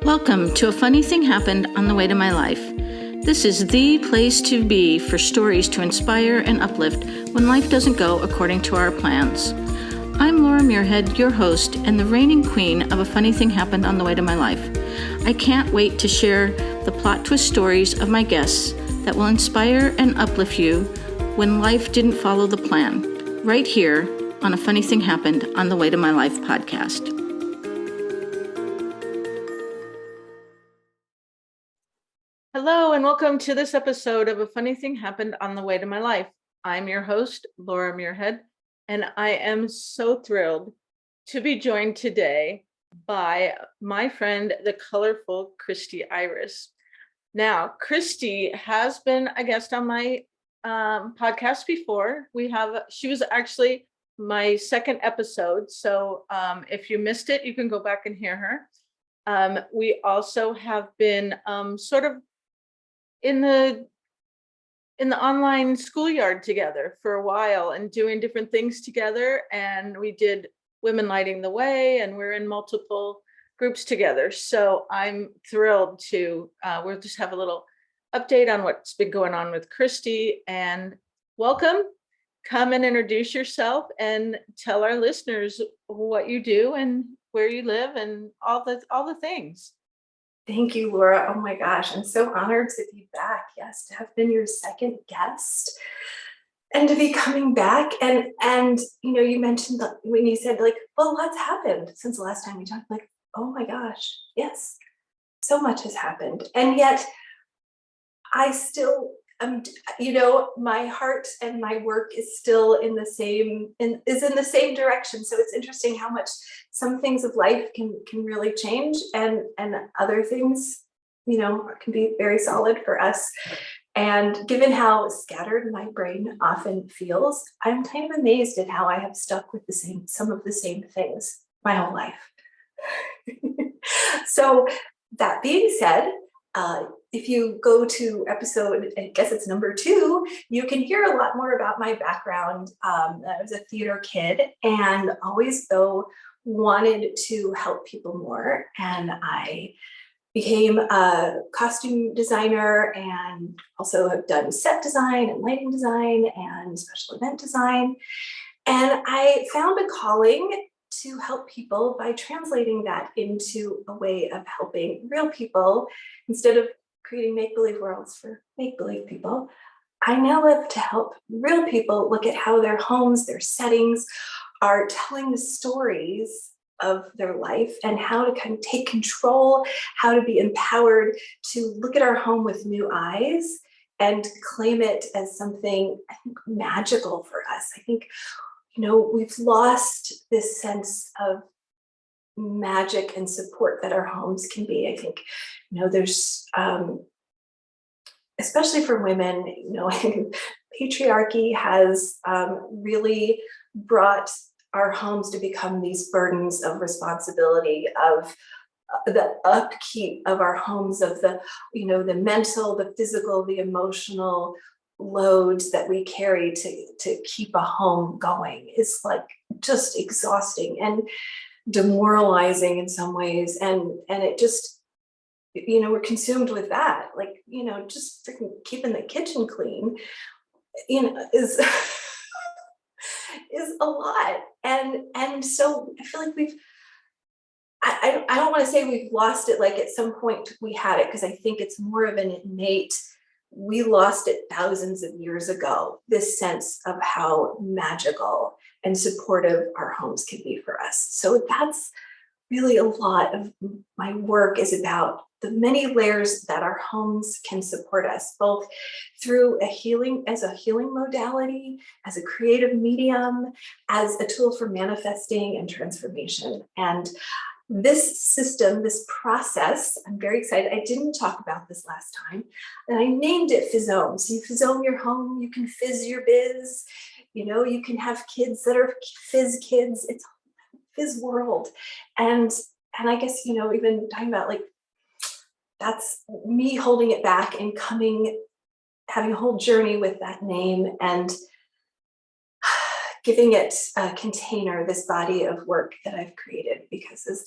Welcome to A Funny Thing Happened on the Way to My Life. This is the place to be for stories to inspire and uplift when life doesn't go according to our plans. I'm Laura Muirhead, your host and the reigning queen of A Funny Thing Happened on the Way to My Life. I can't wait to share the plot twist stories of my guests that will inspire and uplift you when life didn't follow the plan, right here on A Funny Thing Happened on the Way to My Life podcast. Hello and welcome to this episode of A Funny Thing Happened on the Way to My Life. I'm your host, Laura Muirhead, and I am so thrilled to be joined today by my friend, the colorful Kristy Iris. Now, Kristy has been a guest on my podcast before. She was actually my second episode, so if you missed it, you can go back and hear her. We also have been sort of in the online schoolyard together for a while and doing different things together. And we did Women Lighting the Way, and we're in multiple groups together. So I'm thrilled to, we'll just have a little update on what's been going on with Kristy. And welcome, come and introduce yourself and tell our listeners what you do and where you live and all the things. Thank you, Laura. Oh my gosh, I'm so honored to be back. Yes, to have been your second guest and to be coming back. And you mentioned that when you said well, what's happened since the last time we talked? Oh my gosh, yes, so much has happened. And yet I still my heart and my work is still in the same direction. So it's interesting how much some things of life can really change and other things, can be very solid for us. And given how scattered my brain often feels, I'm kind of amazed at how I have stuck with some of the same things my whole life. So that being said, if you go to episode, I guess it's number 2, you can hear a lot more about my background. I was a theater kid and always wanted to help people more. And I became a costume designer and also have done set design and lighting design and special event design. And I found a calling to help people by translating that into a way of helping real people instead of creating make-believe worlds for make-believe people. I now live to help real people look at how their homes, their settings are telling the stories of their life and how to kind of take control, how to be empowered to look at our home with new eyes and claim it as something, I think, magical for us. I think we've lost this sense of magic and support that our homes can be. I think, there's, especially for women, patriarchy has really brought our homes to become these burdens of responsibility, of the upkeep of our homes, of the mental, the physical, the emotional loads that we carry to keep a home going is just exhausting and demoralizing in some ways. And it just, we're consumed with that. Just freaking keeping the kitchen clean, is is a lot. And so I feel like I don't want to say we've lost it. At some point we had it, because I think it's more of an innate, we lost it thousands of years ago, this sense of how magical and supportive our homes can be for us. So that's really a lot of my work, is about the many layers that our homes can support us, both through as a healing modality, as a creative medium, as a tool for manifesting and transformation. And this system, this process, I'm very excited. I didn't talk about this last time, and I named it Fizome. So you Fizome your home, you can fizz your biz, you can have kids that are fizz kids. It's a fizz world. And I guess, even talking about that's me holding it back and having a whole journey with that name and giving it a container, this body of work that I've created, because as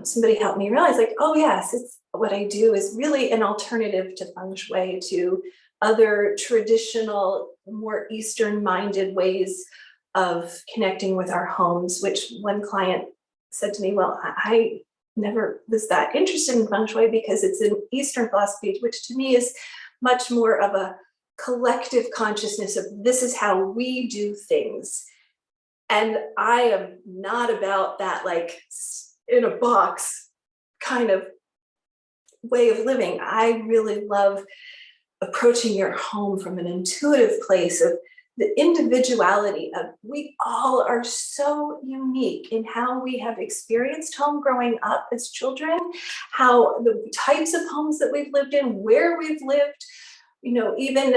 somebody helped me realize, like, oh yes, it's what I do is really an alternative to feng shui, to other traditional, more Eastern minded ways of connecting with our homes, which one client said to me, well, I never was that interested in feng shui because it's an Eastern philosophy, which to me is much more of a collective consciousness of this is how we do things. And I am not about that, like in a box kind of way of living. I really love approaching your home from an intuitive place of the individuality of we all are so unique in how we have experienced home growing up as children, how the types of homes that we've lived in, where we've lived, even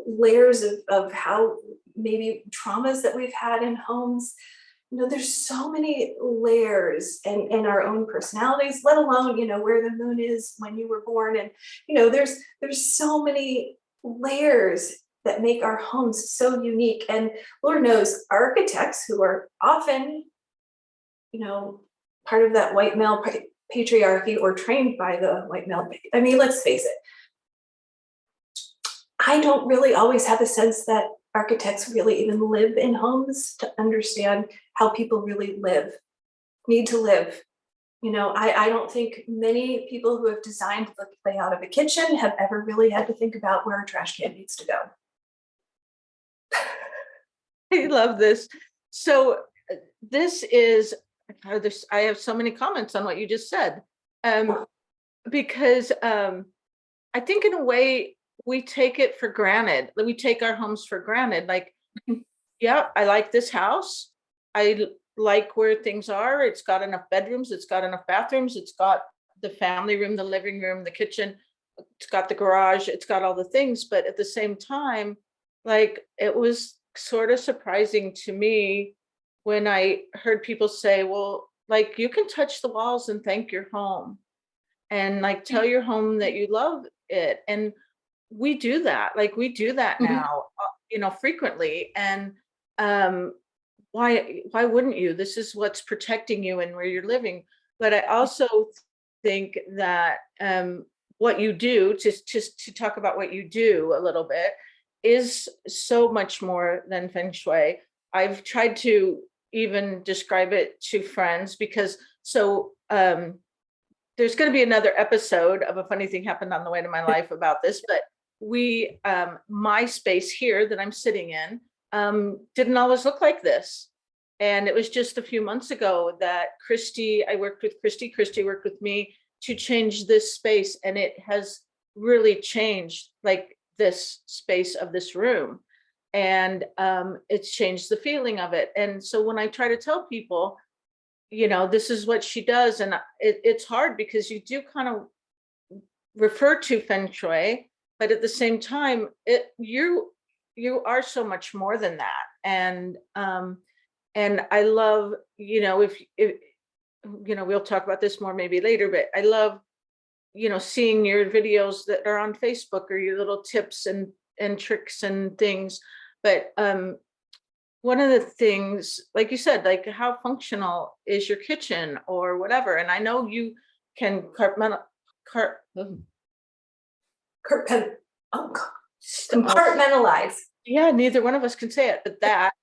layers of how maybe traumas that we've had in homes. There's so many layers and our own personalities, let alone, where the moon is when you were born. And, there's so many layers that make our homes so unique. And Lord knows architects who are often, part of that white male patriarchy or trained by the white male. I mean, let's face it. I don't really always have a sense that architects really even live in homes to understand how people really need to live. I don't think many people who have designed the layout of a kitchen have ever really had to think about where a trash can needs to go. I love this. So this is, I have so many comments on what you just said. Because I think in a way, we take it for granted. We take our homes for granted. Like, yeah, I like this house. I like where things are. It's got enough bedrooms. It's got enough bathrooms. It's got the family room, the living room, the kitchen. It's got the garage. It's got all the things. But at the same time, like, it was sort of surprising to me when I heard people say, well, like, you can touch the walls and thank your home and like tell your home that you love it. And we do that. Like, we do that now, frequently. And why wouldn't you? This is what's protecting you and where you're living. But I also think that what you do, just to talk about what you do a little bit, is so much more than feng shui. I've tried to even describe it to friends because there's going to be another episode of A Funny Thing Happened on the Way to My Life about this, but my space here that I'm sitting in didn't always look like this. And it was just a few months ago that I worked with Kristy worked with me to change this space. And it has really changed, like, this space of this room. And it's changed the feeling of it. And so when I try to tell people, this is what she does, and it's hard because you do kind of refer to feng shui, but at the same time, you are so much more than that. And I love, if we'll talk about this more maybe later, but I love, seeing your videos that are on Facebook or your little tips and tricks and things. But one of the things, like you said, like, how functional is your kitchen or whatever? And I know you can compartmentalize. Yeah, neither one of us can say it, but that,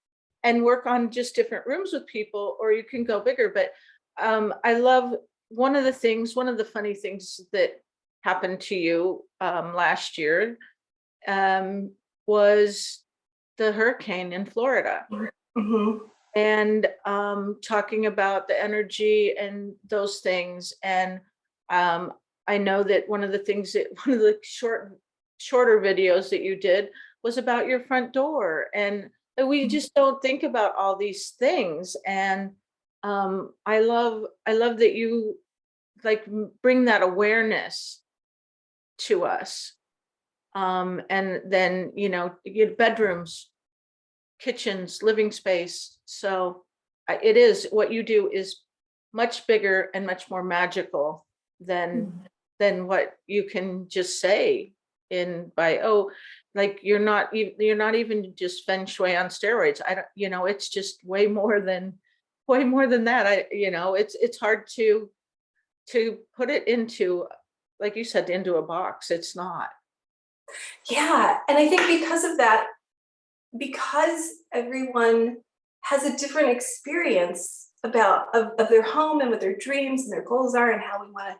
and work on just different rooms with people, or you can go bigger. But I love one of the funny things that happened to you last year was the hurricane in Florida. Mm-hmm. And talking about the energy and those things. And I know that one of the shorter videos that you did was about your front door, and we just don't think about all these things. And I love that you, like, bring that awareness to us. And then, you get bedrooms, kitchens, living space. So it is, what you do is much bigger and much more magical than what you can just say like, you're not even just feng shui on steroids. I don't, it's just way more than that. It's hard to to put it into, like you said, into a box. It's not. Yeah. And I think because of that, because everyone has a different experience of their home and what their dreams and their goals are and how we want to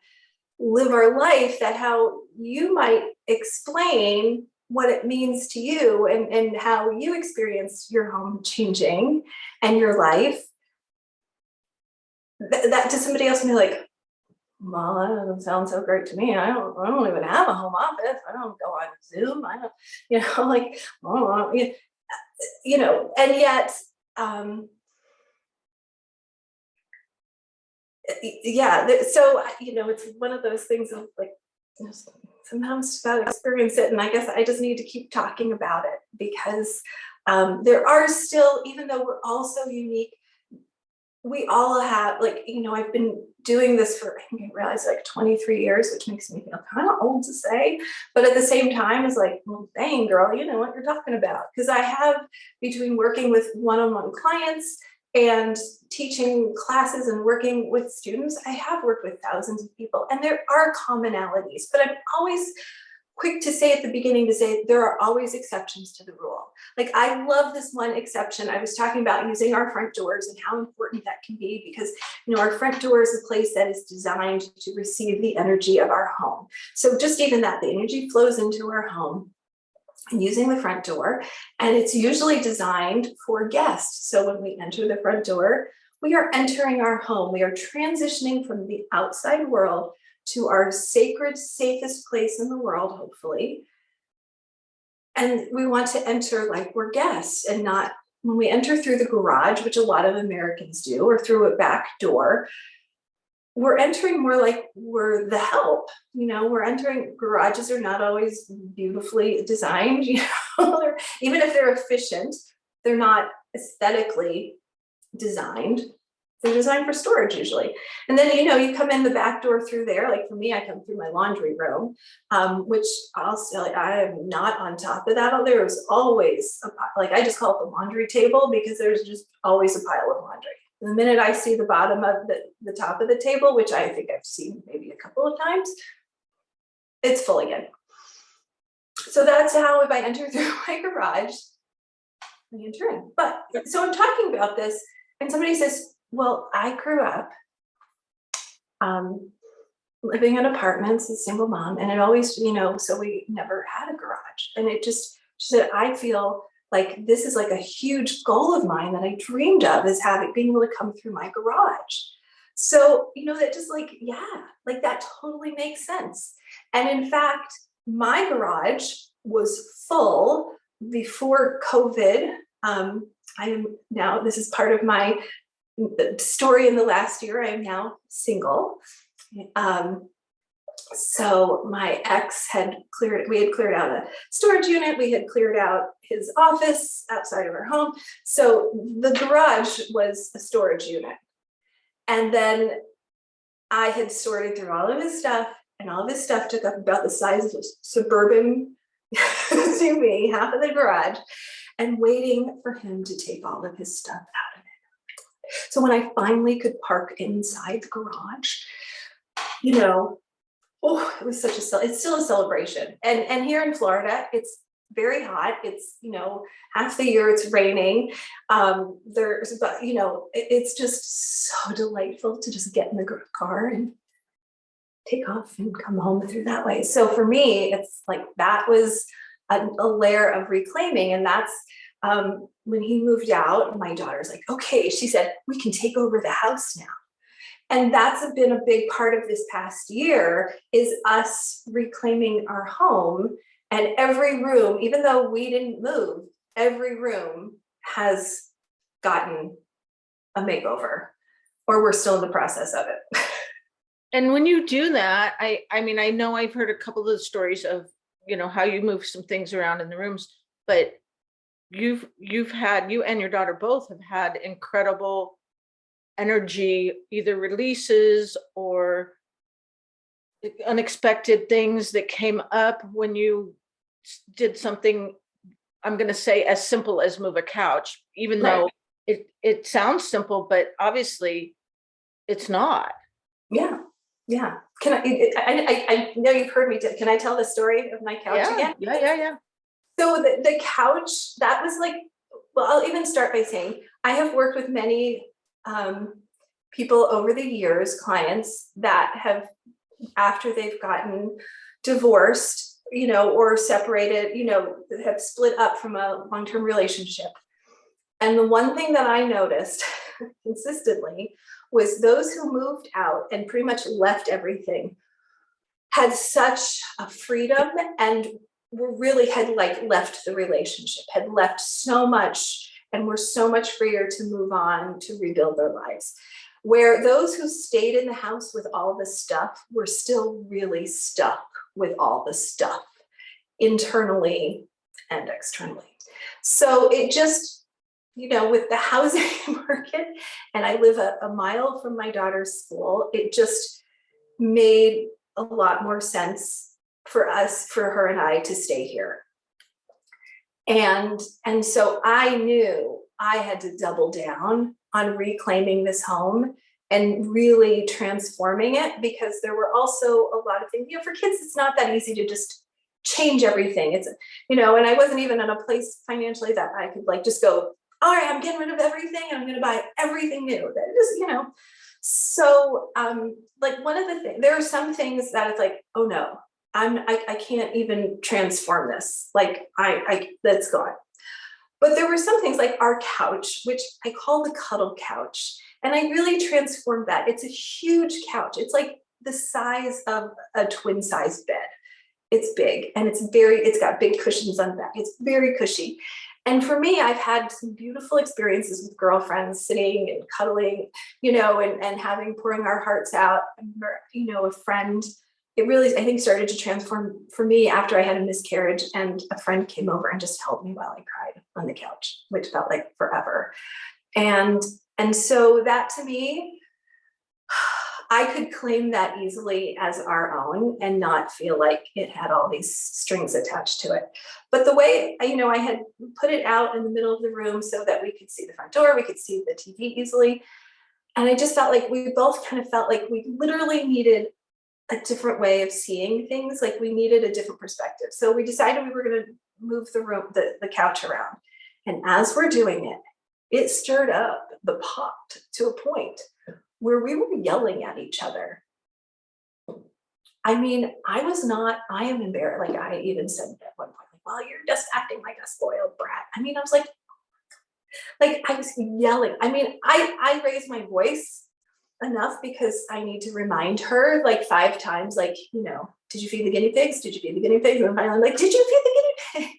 live our life, that how you might explain what it means to you and how you experience your home changing and your life, that to somebody else may be like, well, that doesn't sound so great to me. I don't even have a home office. I don't go on Zoom. I don't, like, oh, and yet, so, it's one of those things of like, sometimes just gotta experience it. And I guess I just need to keep talking about it because there are still, even though we're all so unique, we all have, like, I've been doing this for, I think I realized, like 23 years, which makes me feel kind of old to say, but at the same time, it's like, well, dang, girl, you know what you're talking about. Because I have, between working with one-on-one clients and teaching classes and working with students, I have worked with thousands of people, and there are commonalities, but I'm always quick to say at the beginning to say there are always exceptions to the rule. Like, I love this one exception. I was talking about using our front doors and how important that can be because, our front door is a place that is designed to receive the energy of our home. So just even that, the energy flows into our home and using the front door, and it's usually designed for guests. So when we enter the front door, we are entering our home. We are transitioning from the outside world to our sacred, safest place in the world, hopefully. And we want to enter like we're guests and not when we enter through the garage, which a lot of Americans do, or through a back door, we're entering more like we're the help. We're entering, garages are not always beautifully designed, even if they're efficient, they're not aesthetically designed. They're designed for storage usually. And then, you come in the back door through there. Like for me, I come through my laundry room, which I'll say, I am not on top of that. There's always, I just call it the laundry table because there's just always a pile of laundry. The minute I see the bottom of the top of the table, which I think I've seen maybe a couple of times, it's full again. So that's how, if I enter through my garage, I enter in. But so I'm talking about this and somebody says, well, I grew up living in apartments, a single mom, and it always, so we never had a garage. And she said, I feel like this is like a huge goal of mine that I dreamed of, is being able to come through my garage. So, that just that totally makes sense. And in fact, my garage was full before COVID. This is part of my story in the last year. I am now single. So my ex we had cleared out a storage unit. We had cleared out his office outside of our home. So the garage was a storage unit. And then I had sorted through all of his stuff, and all of his stuff took up about the size of a suburban SUV, half of the garage, and waiting for him to take all of his stuff out of it. So when I finally could park inside the garage, it was it's still a celebration. And here in Florida, it's very hot. It's, half the year it's raining. It's just so delightful to just get in the car and take off and come home through that way. So for me, it's like, that was a layer of reclaiming. And that's, when he moved out, my daughter's like, okay, she said, we can take over the house now. And that's been a big part of this past year, is us reclaiming our home. And every room, even though we didn't move, every room has gotten a makeover, or we're still in the process of it. And when you do that, I mean, I know I've heard a couple of the stories of, how you move some things around in the rooms, but you and your daughter both have had incredible energy, either releases or unexpected things that came up when you did something, I'm going to say, as simple as move a couch, even though it sounds simple, but obviously it's not. Yeah. Yeah. I know you've heard me. Can I tell the story of my couch again? Yeah. So the couch, that was like, well, I'll even start by saying I have worked with many people over the years, clients that have, after they've gotten divorced, or separated, have split up from a long-term relationship. And the one thing that I noticed consistently was those who moved out and pretty much left everything had such a freedom and were really had like left the relationship, had left so much and were so much freer to move on to rebuild their lives. Where those who stayed in the house with all the stuff were still really stuck with all the stuff internally and externally. So it just, with the housing market, and I live a mile from my daughter's school, it just made a lot more sense for her and I to stay here. And so I knew I had to double down on reclaiming this home and really transforming it, because there were also a lot of things, for kids, it's not that easy to just change everything. It's, and I wasn't even in a place financially that I could like just go, all right, I'm getting rid of everything and I'm going to buy everything new. That just, so like one of the things, there are some things that it's like, oh no, I can't even transform this. Like that's gone. But there were some things like our couch, which I call the cuddle couch. And I really transformed that. It's a huge couch. It's like the size of a twin size bed. It's big and it's got big cushions on the back. It's very cushy. And for me, I've had some beautiful experiences with girlfriends sitting and cuddling, and pouring our hearts out. A friend, it really, I think, started to transform for me after I had a miscarriage, and a friend came over and just held me while I cried on the couch, which felt like forever. And so that to me, I could claim that easily as our own and not feel like it had all these strings attached to it. But the way, I had put it out in the middle of the room so that we could see the front door, we could see the TV easily. And I just felt like we both kind of felt like we literally needed a different way of seeing things. Like we needed a different perspective. So we decided we were going to move the couch around. And as we're doing it, it stirred up the pot to a point where we were yelling at each other. I mean, I am embarrassed. Like I even said at one point, like, well, you're just acting like a spoiled brat. I mean, I was like I was yelling. I mean, I raised my voice enough because I need to remind her like 5 times, like, did you feed the guinea pigs? Did you feed the guinea pigs? And finally I'm like, did you feed the guinea pig?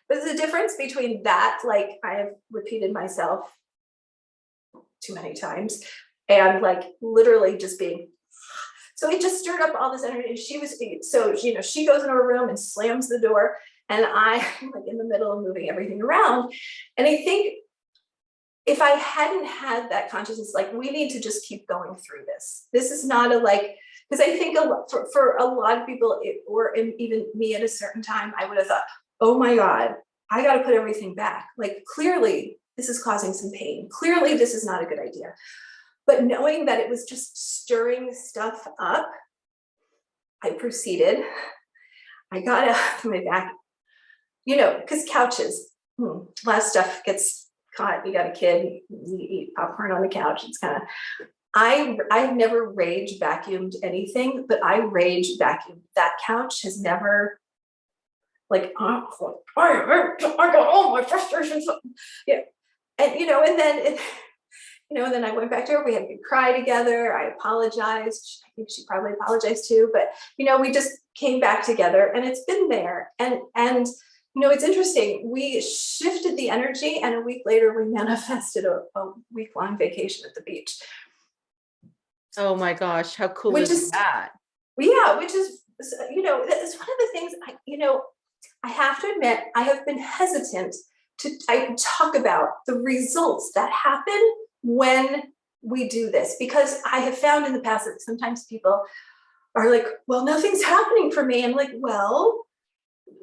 There's a difference between that, like I have repeated myself too many times, and like literally just being, so it just stirred up all this energy. And she goes into her room and slams the door, and I'm like in the middle of moving everything around. And I think if I hadn't had that consciousness, like we need to just keep going through this. This is not because I think for a lot of people, even me at a certain time, I would have thought, oh my God, I got to put everything back. Like clearly this is causing some pain. Clearly this is not a good idea. But knowing that it was just stirring stuff up, I proceeded. I got out of my back, because couches, a lot of stuff gets caught. You got a kid, you eat popcorn on the couch. It's kind of, I've never rage vacuumed anything, but I rage vacuumed. That couch has never I got all my frustrations. Yeah. And, and then and then I went back to her, we had a good cry together. I apologized. I think she probably apologized too, but, we just came back together, and it's been there. And, it's interesting. We shifted the energy, and a week later we manifested a week-long vacation at the beach. Oh my gosh. How cool Which is that? Yeah. Which is, it's one of the things I have to admit, I have been hesitant I talk about the results that happen when we do this, because I have found in the past that sometimes people are like, well, nothing's happening for me. I'm like, well,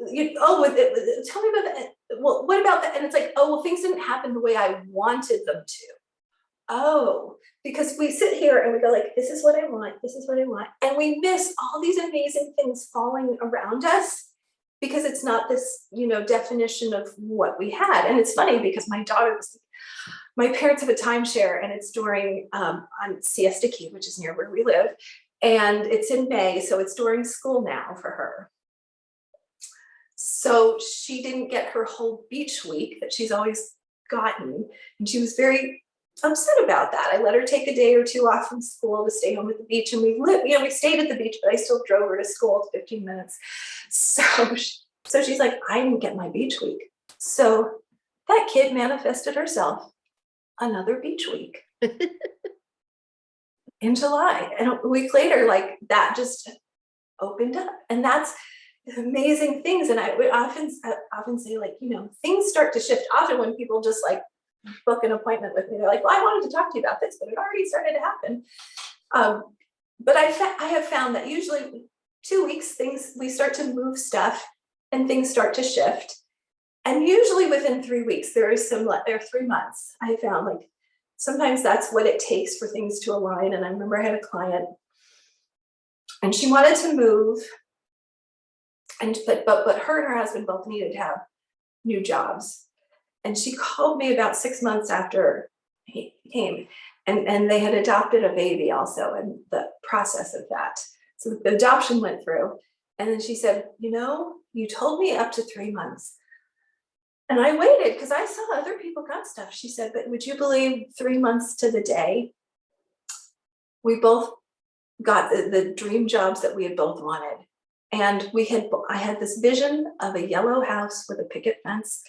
tell me about that. Well, what about that? And it's like, oh, well, things didn't happen the way I wanted them to. oh, because we sit here and we go like, this is what I want, this is what I want. And we miss all these amazing things falling around us because it's not this, definition of what we had. And it's funny because my parents have a timeshare and it's during on Siesta Key, which is near where we live. And it's in May, so it's during school now for her. So she didn't get her whole beach week that she's always gotten. And she was very upset about that. I let her take a day or two off from school to stay home at the beach. And we stayed at the beach, but I still drove her to school 15 minutes. So she's like, I didn't get my beach week. So that kid manifested herself another beach week in July. And a week later, like that just opened up. And that's amazing things. And I would often say, like, things start to shift often when people just like book an appointment with me. They're like, well, I wanted to talk to you about this, but it already started to happen. But I have found that usually 2 weeks, we start to move stuff and things start to shift. And usually within 3 weeks, there are 3 months. I found like sometimes that's what it takes for things to align. And I remember I had a client and she wanted to move. But her and her husband both needed to have new jobs. And she called me about 6 months after he came, and they had adopted a baby also, and the process of that. So the adoption went through. And then she said, you told me up to 3 months. And I waited because I saw other people got stuff. She said, but would you believe 3 months to the day, we both got the dream jobs that we had both wanted. And I had this vision of a yellow house with a picket fence,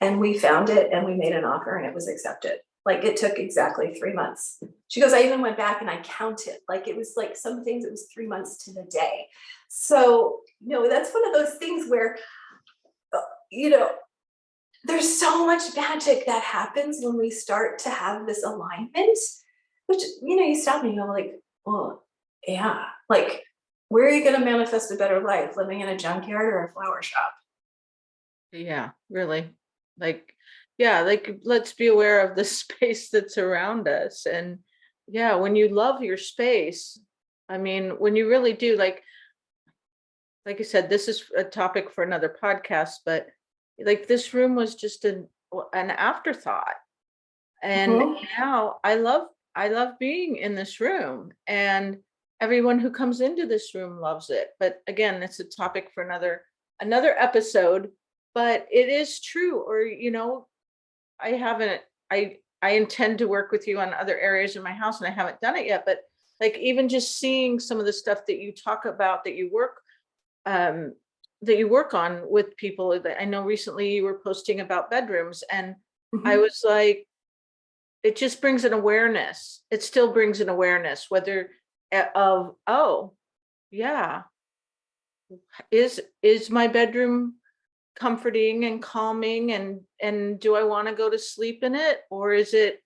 and we found it and we made an offer and it was accepted. Like it took exactly 3 months. She goes, I even went back and I counted, like it was like some things, it was 3 months to the day. So, that's one of those things where, there's so much magic that happens when we start to have this alignment, which, you stop and you go like, well, yeah, like, where are you going to manifest a better life? Living in a junkyard or a flower shop? Yeah, really. Like, yeah, like let's be aware of the space that's around us. And yeah, when you love your space, I mean, when you really do, like I said, this is a topic for another podcast, but like this room was just an afterthought. And Mhm. now I love being in this room, and everyone who comes into this room loves it. But again, it's a topic for another episode. But it is true, or I haven't I intend to work with you on other areas in my house, and I haven't done it yet. But like even just seeing some of the stuff that you talk about, um that you work on with people, that I know recently you were posting about bedrooms, and I Mhm. was like, it just brings an awareness. It still brings an awareness, whether of, oh, yeah, is my bedroom comforting and calming, and do I want to go to sleep in it, or is it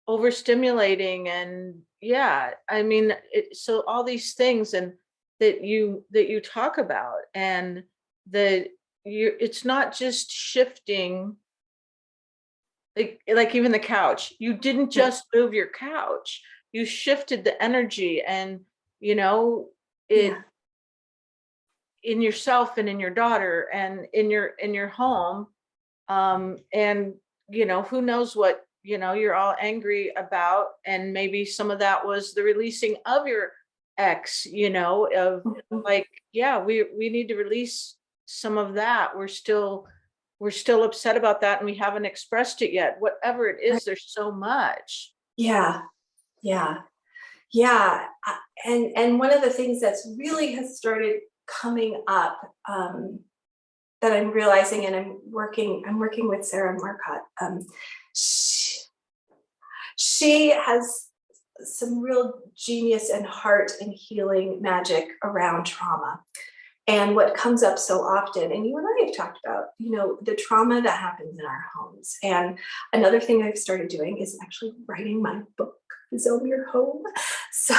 overstimulating? And yeah, I mean, so all these things, and that you talk about, and that it's not just shifting, like even the couch, you didn't Right. just move your couch, you shifted the energy, and you know Yeah. it in yourself and in your daughter and in your home. And who knows what you're all angry about, and maybe some of that was the releasing of your ex, of Mhm. like, yeah, we need to release some of that. We're still upset about that, and we haven't expressed it yet. Whatever it Right. is, there's so much. Yeah. Yeah. Yeah. And one of the things that's really has started coming up, that I'm realizing, and I'm working with Sarah Marcotte. She, she has some real genius and heart and healing magic around trauma. And what comes up so often, and you and I have talked about, the trauma that happens in our homes. And another thing I've started doing is actually writing my book, Fizome Your Home. So,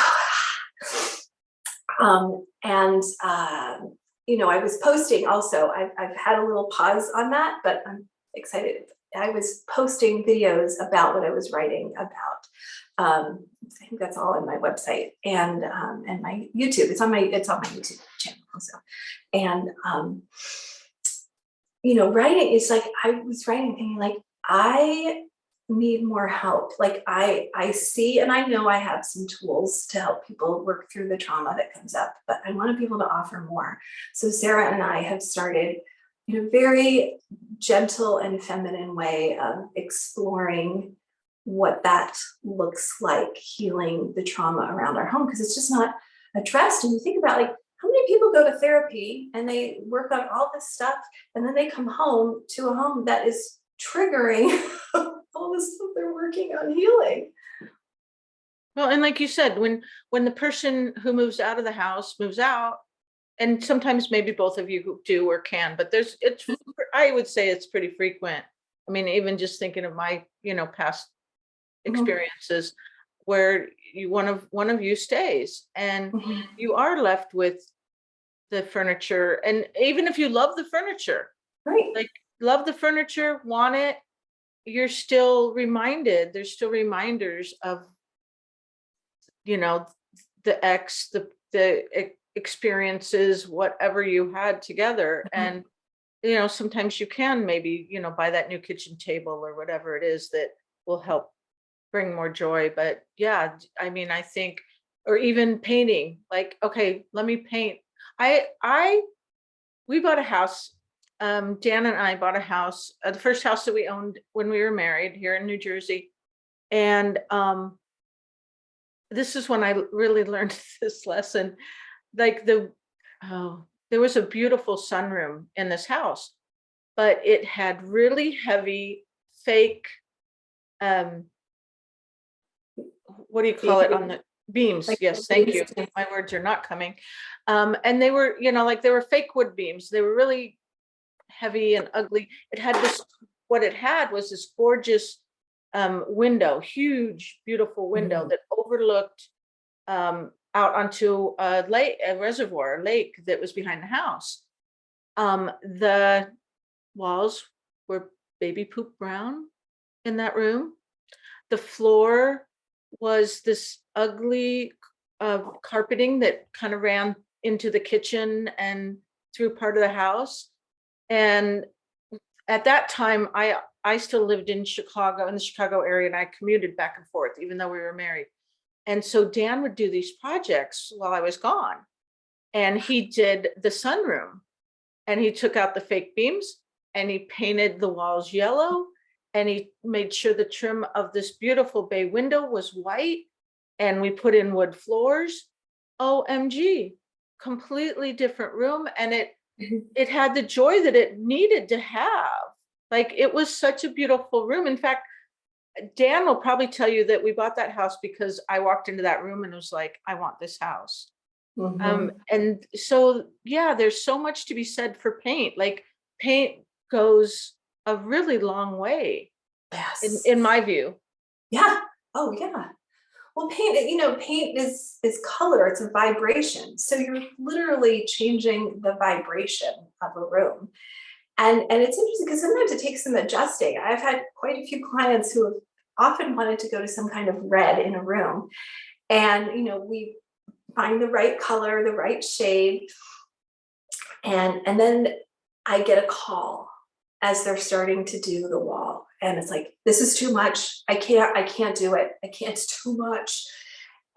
and I was posting also. I've had a little pause on that, but I'm excited. I was posting videos about what I was writing about. I think that's all on my website and my YouTube. It's on my YouTube channel also. And writing is like, I was writing thinking like, I need more help. Like I see, and I know I have some tools to help people work through the trauma that comes up, but I want to be able to offer more. So Sarah and I have started in a very gentle and feminine way of exploring what that looks like, healing the trauma around our home, because it's just not addressed. And you think about like, how many people go to therapy and they work on all this stuff and then they come home to a home that is triggering all the stuff they're working on healing. Well, and like you said, when the person who moves out of the house moves out, and sometimes maybe both of you who do or can, but I would say it's pretty frequent. I mean, even just thinking of my, past experiences where one of you stays and you are left with the furniture. And even if you love the furniture, right, like love the furniture, want it, you're still reminded, there's still reminders of, the experiences, whatever you had together. And, sometimes you can maybe, buy that new kitchen table or whatever it is that will help bring more joy. But yeah, I mean, I think, or even painting, like, okay, let me paint. We bought a house. Dan and I bought a house, the first house that we owned when we were married here in New Jersey. And this is when I really learned this lesson. Like there was a beautiful sunroom in this house, but it had really heavy fake, um, what do you call it on the beams? like, Yes, thank you. My words are not coming. And they were, like they were fake wood beams. They were really heavy and ugly. What it had was this gorgeous window, huge, beautiful window that overlooked out onto a lake, a reservoir, a lake that was behind the house. The walls were baby poop brown in that room. The floor was this ugly carpeting that kind of ran into the kitchen and through part of the house. And at that time, I still lived in Chicago, in the Chicago area, and I commuted back and forth, even though we were married. And so Dan would do these projects while I was gone. And he did the sunroom, and he took out the fake beams and he painted the walls yellow, and he made sure the trim of this beautiful bay window was white, and we put in wood floors. OMG, completely different room. And it had the joy that it needed to have. Like, it was such a beautiful room. In fact, Dan will probably tell you that we bought that house because I walked into that room and was like, I want this house. And so, yeah, there's so much to be said for paint. Like, paint goes a really long way. Yes. In my view. Yeah. Oh, yeah. Well, paint is color. It's a vibration. So you're literally changing the vibration of a room. And it's interesting because sometimes it takes some adjusting. I've had quite a few clients who have often wanted to go to some kind of red in a room. And, we find the right color, the right shade. And then I get a call as they're starting to do the wall. And it's like, this is too much. I can't do it. It's too much.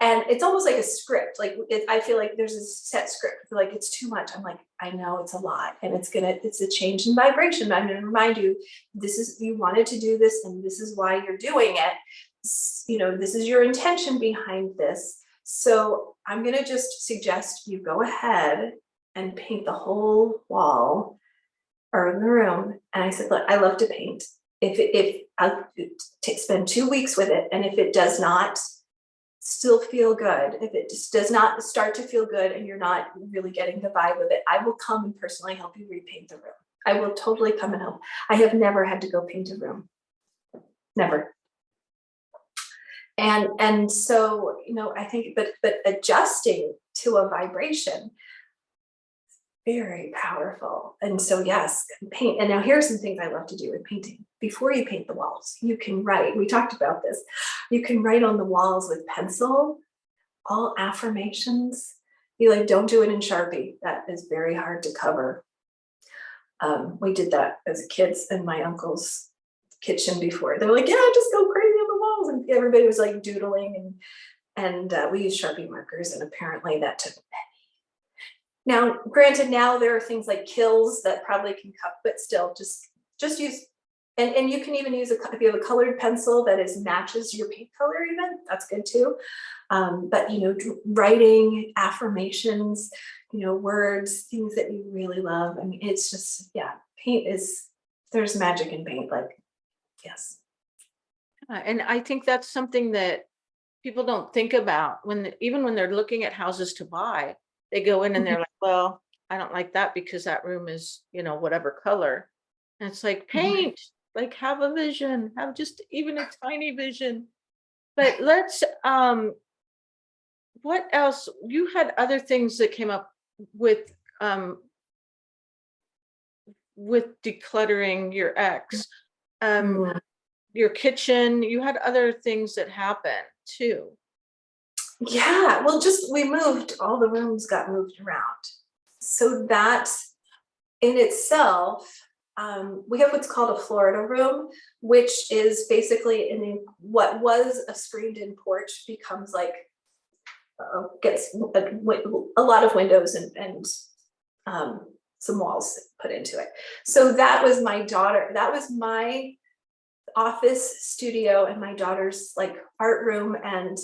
And it's almost like a script. Like, I feel like there's a set script. Like, it's too much. I'm like, I know it's a lot, and it's a change in vibration. I'm going to remind you, you wanted to do this, and this is why you're doing it. This is your intention behind this. So I'm going to just suggest you go ahead and paint the whole wall or the room. And I said, look, I love to paint. If I'll spend 2 weeks with it, and if it does not still feel good, if it just does not start to feel good and you're not really getting the vibe of it, I will come and personally help you repaint the room. I will totally come and help. I have never had to go paint a room. Never. And so, I think, but adjusting to a vibration, Very powerful. And so, yes, paint. And now here's some things I love to do with painting. Before you paint the walls, you can write. We talked about this. You can write on the walls with pencil, all affirmations. You like, don't do it in Sharpie. That is very hard to cover. We did that as kids in my uncle's kitchen before. They were like, yeah, just go crazy on the walls. And everybody was like doodling, and we used Sharpie markers, and apparently that took. Now, granted, now there are things like kills that probably can cut, but still, just use, and you can even use if you have a colored pencil that matches your paint color, even that's good too. But writing affirmations, words, things that you really love. I mean, it's just, yeah, there's magic in paint. Like, yes. And I think that's something that people don't think about even when they're looking at houses to buy. They go in and they're like, well, I don't like that because that room is, whatever color. And it's like, paint, like have a vision, have just even a tiny vision. But let's, what else? You had other things that came up with, decluttering your ex, Mhm. your kitchen, you had other things that happened too. Yeah, well, just we moved, all the rooms got moved around. So that in itself, we have what's called a Florida room, which is basically what was a screened-in porch becomes like gets a lot of windows and some walls put into it. So that was my daughter. That was my office studio and my daughter's like art room and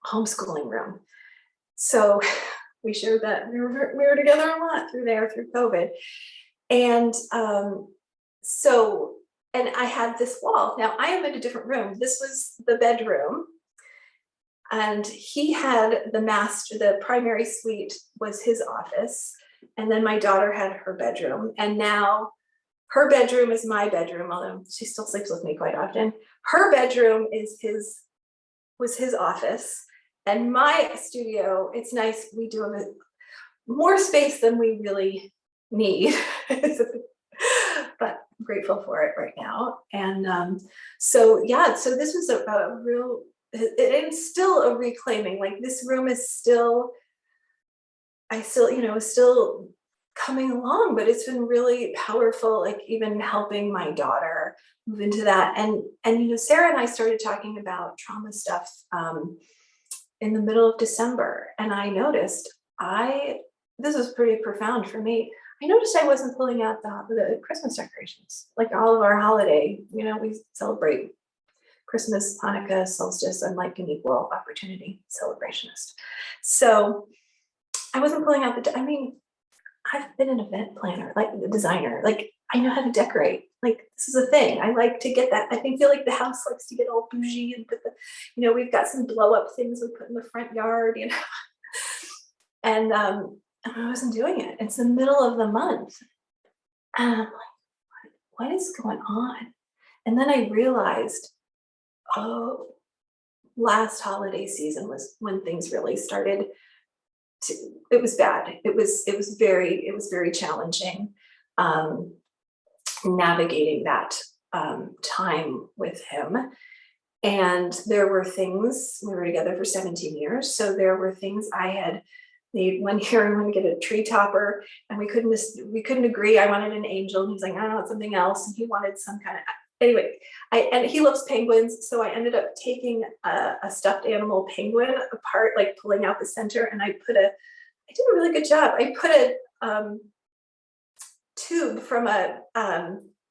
homeschooling room. So we shared that. We were together a lot through COVID. And and I had this wall. Now I am in a different room. This was the bedroom. And he had the primary suite was his office. And then my daughter had her bedroom. And now her bedroom is my bedroom, although she still sleeps with me quite often. Her bedroom was his office. And my studio, it's nice. We do have more space than we really need. But I'm grateful for it right now. And so this was a real, it's still a reclaiming. Like this room is still, still coming along, but it's been really powerful, like even helping my daughter move into that. And Sarah and I started talking about trauma stuff in the middle of December. And I noticed this was pretty profound for me. I noticed I wasn't pulling out the Christmas decorations, like all of our holiday, we celebrate Christmas, Hanukkah, solstice. I'm like an equal opportunity celebrationist. So I wasn't pulling out I've been an event planner, like the designer, like I know how to decorate. Like this is a thing. I like to get that. I feel like the house likes to get all bougie and put we've got some blow up things we put in the front yard, And I wasn't doing it. It's the middle of the month. And I'm like, what is going on? And then I realized, last holiday season was when things really started it was bad. It was very challenging navigating that time with him. And there were things, we were together for 17 years. So there were things I had made. One year I wanted to get a tree topper and we couldn't agree. I wanted an angel and he's like, I want something else. And he wanted some kind of, anyway, and he loves penguins. So I ended up taking a stuffed animal penguin apart, like pulling out the center. And I did a really good job. I put a tube from a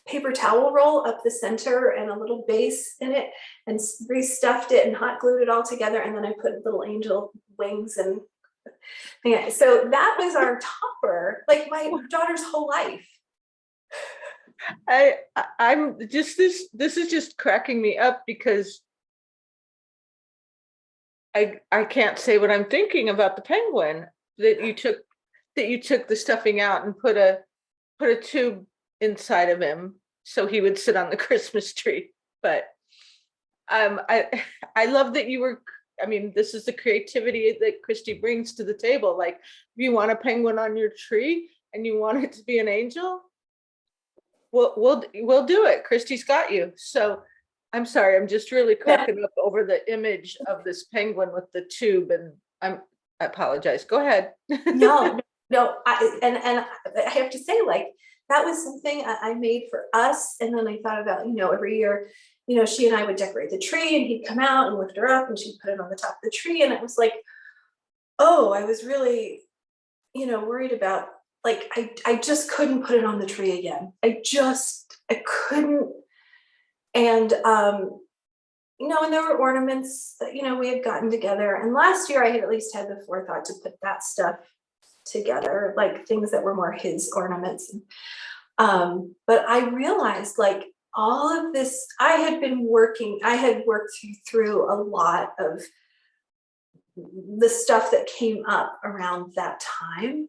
paper towel roll up the center and a little base in it and restuffed it and hot glued it all together. And then I put little angel wings and yeah. So that was our topper, like my daughter's whole life. I'm just this is just cracking me up because I can't say what I'm thinking about the penguin that you took the stuffing out and put a tube inside of him so he would sit on the Christmas tree. But I love that you were I mean, this is the creativity that Kristy brings to the table. Like, if you want a penguin on your tree and you want it to be an angel, we'll do it. Kristy's got you. So I'm sorry, I'm just really cracking up over the image of this penguin with the tube, and I apologize. Go ahead. No, and I have to say, like, that was something I made for us. And then I thought about, every year, she and I would decorate the tree and he'd come out and lift her up and she'd put it on the top of the tree. And it was like, oh, I was really, worried about, like, I just couldn't put it on the tree again. I couldn't. And, and there were ornaments that, we had gotten together. And last year I had at least had the forethought to put that stuff together, like things that were more his ornaments. But I realized, like, all of this, I had worked through a lot of the stuff that came up around that time.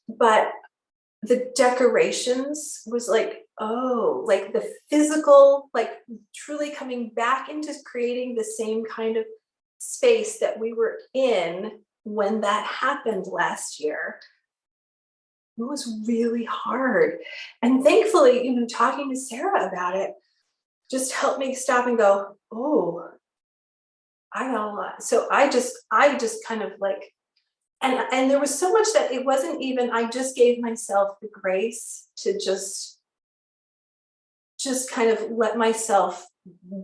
But the decorations was like, oh, like the physical, like truly coming back into creating the same kind of space that we were in when that happened last year. It was really hard. And thankfully, talking to Sarah about it just helped me stop and go, oh, I got a lot. So I just kind of like, and there was so much that it wasn't even, I just gave myself the grace to just kind of let myself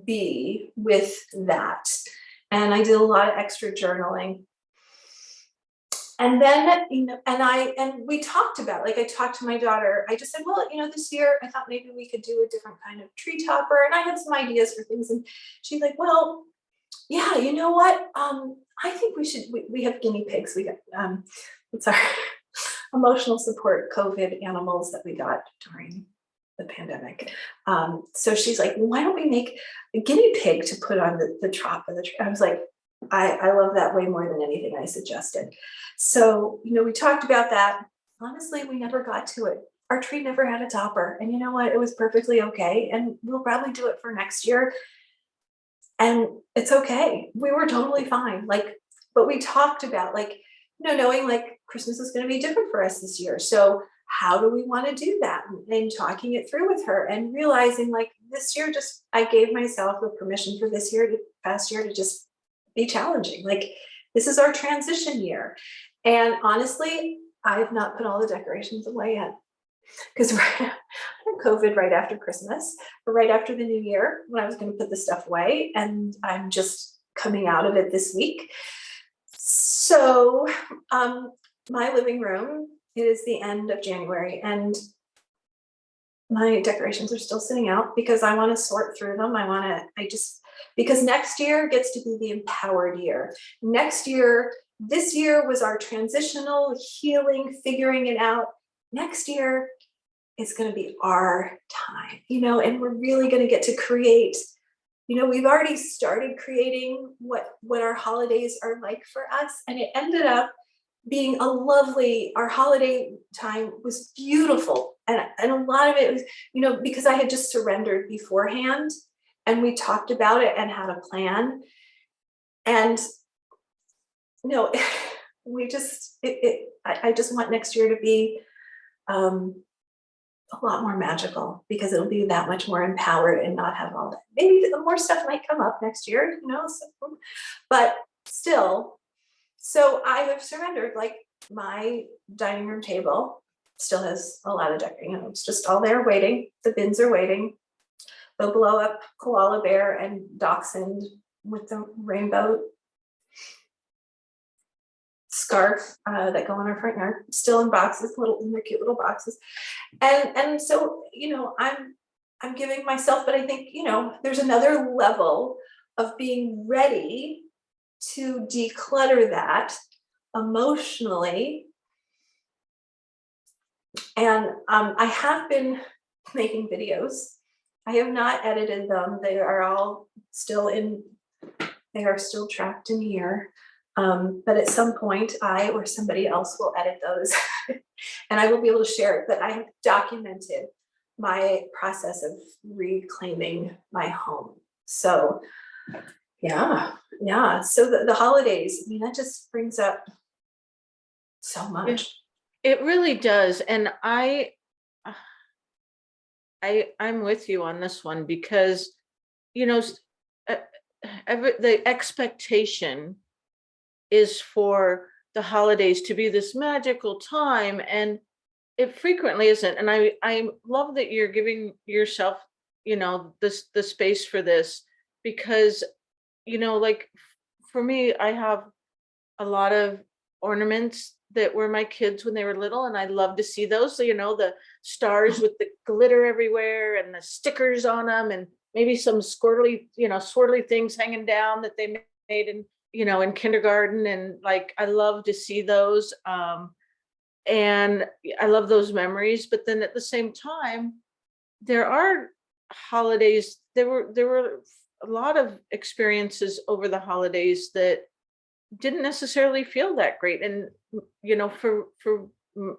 be with that. And I did a lot of extra journaling. And then, and we talked about, like, I talked to my daughter, I just said, well, this year I thought maybe we could do a different kind of tree topper. And I had some ideas for things. And she's like, well, yeah, you know what? I think we have guinea pigs. We got, it's our emotional support COVID animals that we got during the pandemic. So she's like, why don't we make a guinea pig to put on the top of the tree? I was like, I love that way more than anything I suggested. So, we talked about that. Honestly, we never got to it. Our tree never had a topper. And you know what? It was perfectly okay. And we'll probably do it for next year. And it's okay. We were totally fine. Like, but we talked about, like, knowing like Christmas is going to be different for us this year. So how do we want to do that? And talking it through with her and realizing, like, this year, I gave myself the permission for past year to just be challenging. Like, this is our transition year. And honestly, I have not put all the decorations away yet, because I had COVID right after Christmas, or right after the new year, when I was going to put the stuff away. And I'm just coming out of it this week. So my living room, it is the end of January, and my decorations are still sitting out because I want to sort through them. Because next year gets to be the empowered year. This year was our transitional healing, figuring it out. Next year is going to be our time, and we're really going to get to create. We've already started creating what our holidays are like for us. And it ended up being our holiday time was beautiful. And a lot of it was, because I had just surrendered beforehand and we talked about it and had a plan. And, I just want next year to be a lot more magical, because it'll be that much more empowered and not have all that. Maybe the more stuff might come up next year, but still. So I have surrendered. Like, my dining room table still has a lot of decorating. It's just all there waiting. The bins are waiting. They'll blow up koala bear and dachshund with the rainbow scarf that go on our front yard, still in boxes, in their cute little boxes. And so, I'm giving myself, but I think, there's another level of being ready to declutter that emotionally. And I have been making videos. I have not edited them. They are still trapped in here. But at some point, I or somebody else will edit those and I will be able to share it. But I have documented my process of reclaiming my home. So Yeah. Yeah. So the holidays, I mean, that just brings up so Yeah, much. it really does. And uh, I'm with you on this one because, you know, uh, the expectation is for the holidays to be this magical time, and it frequently isn't. And I love that you're giving yourself, this the space for this, because, like, for me, I have a lot of ornaments that were my kids when they were little, and I love to see those. So, the stars with the glitter everywhere and the stickers on them, and maybe some swirly things hanging down that they made in kindergarten. And like, I love to see those. And I love those memories. But then at the same time, there are holidays. There were a lot of experiences over the holidays that didn't necessarily feel that great. And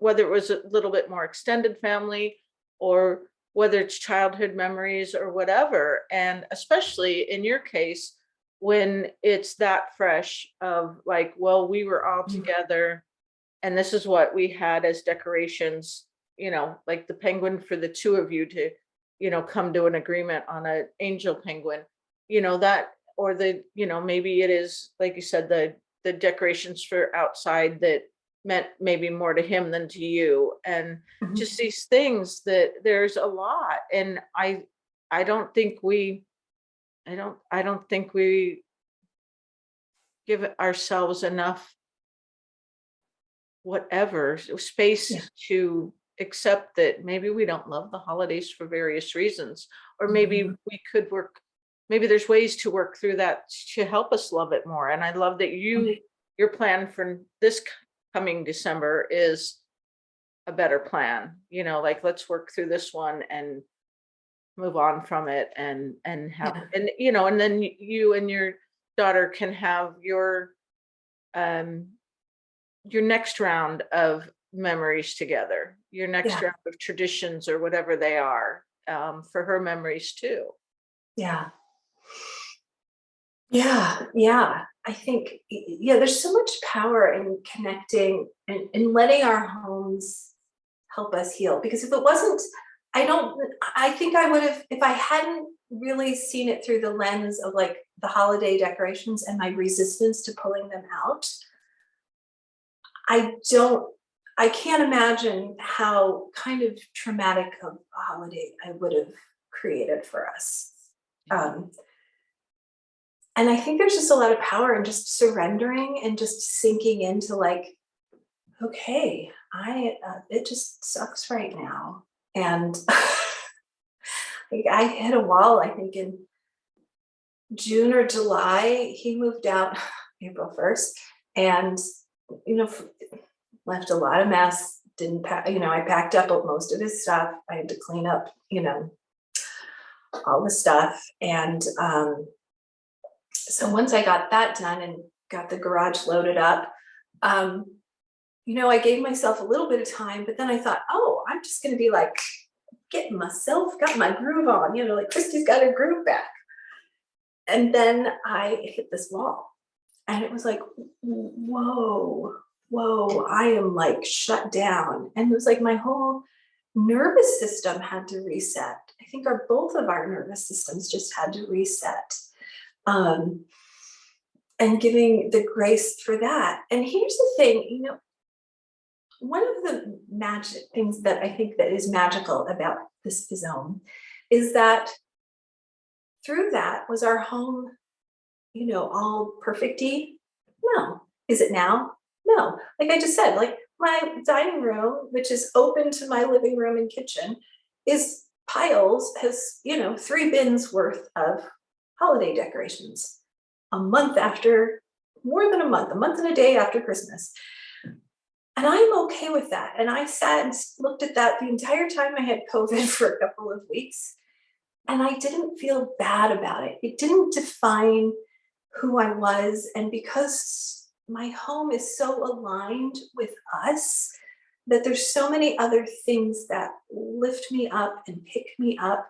whether it was a little bit more extended family, or whether it's childhood memories or whatever. And especially in your case, when it's that fresh of like, well, we were all Mm. together and this is what we had as decorations, like the penguin for the two of you to, come to an agreement on an angel penguin, that, or maybe it is, like you said, the decorations for outside that meant maybe more to him than to you. And Mhm. just these things, that there's a lot. And I don't think we, I don't think we give ourselves enough Yeah. space to accept that maybe we don't love the holidays for various reasons, or maybe Mhm. we could maybe there's ways to work through that to help us love it more. And I love that your plan for this coming December is a better plan, like, let's work through this one and move on from it, and have, Yeah. and and then you and your daughter can have um your next round of memories together, your next Yeah. round of traditions or whatever they are, for her memories too. Yeah. Yeah, yeah. I think, yeah, there's so much power in connecting and letting our homes help us heal. Because if it wasn't, I don't, I think I would have, if I hadn't really seen it through the lens of like the holiday decorations and my resistance to pulling them out, I don't, I can't imagine how kind of traumatic of a holiday I would have created for us. Yeah. Um, And I think there's just a lot of power in just surrendering and just sinking into like, okay, it just sucks right now. And like I hit a wall, I think in June or July. He moved out April 1st, and you know, left a lot of mess. Didn't pack, I packed up most of his stuff. I had to clean up, all the stuff. And so once I got that done and got the garage loaded up, um, I gave myself a little bit of time, but then I thought, oh, I'm just going to be like getting myself, got my groove on, like Kristy's got her groove back. And then I hit this wall, and it was like, whoa, whoa, I am like shut down. And it was like my whole nervous system had to reset. I think both of our nervous systems just had to reset. Um, and giving the grace for that. And here's the thing, one of the magic things that I think that is magical about this Fizome is that through that was our home, all perfecty? No. Is it now? No. Like I just said, like my dining room, which is open to my living room and kitchen, is has, 3 bins worth of holiday decorations a month after, more than a month and a day after Christmas. And I'm okay with that. And I sat and looked at that the entire time I had COVID for a couple of weeks. And I didn't feel bad about it. It didn't define who I was. And because my home is so aligned with us, that there's so many other things that lift me up and pick me up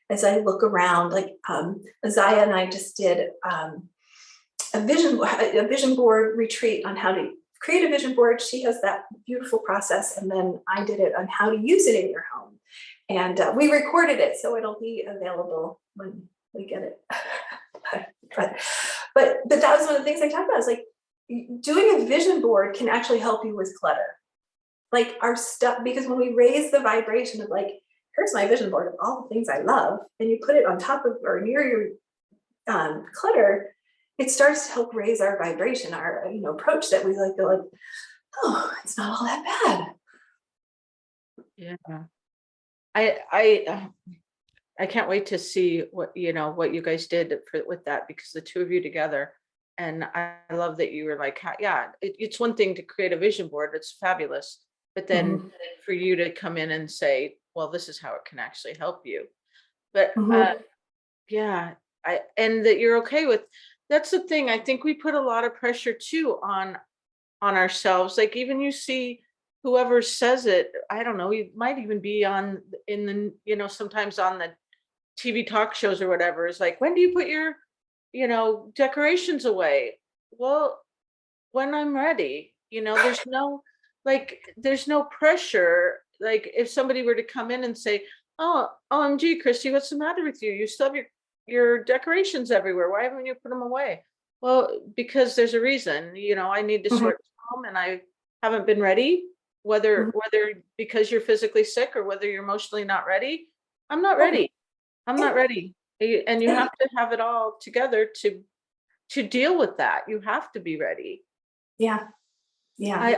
as I look around. Like Azaya and I just did a vision board retreat on how to create a vision board. She has that beautiful process, and then I did it on how to use it in your home. And we recorded it, so it'll be available when we get it. but that was one of the things I talked about. Is like doing a vision board can actually help you with clutter, like our stuff, because when we raise the vibration of like, here's my vision board of all the things I love, and you put it on top of or near your clutter, it starts to help raise our vibration, our approach that we like go like, oh, it's not all that bad. Yeah. I can't wait to see what you guys did with that, because the two of you together, and I love that you were like, yeah, it's one thing to create a vision board, it's fabulous, but then for you to come in and say, well, this is how it can actually help you. But yeah, and that you're okay with. That's the thing. I think we put a lot of pressure too on ourselves. Like even you see whoever says it, I don't know, you might even be sometimes on the TV talk shows or whatever, is like, when do you put your, decorations away? Well, when I'm ready, there's no pressure. Like if somebody were to come in and say, oh, OMG, Kristy, what's the matter with you? You still have your decorations everywhere. Why haven't you put them away? Well, because there's a reason, I need to sort home and I haven't been ready, whether because you're physically sick or whether you're emotionally not ready. I'm not ready. I'm not ready. And you have to have it all together to deal with that. You have to be ready. Yeah. Yeah.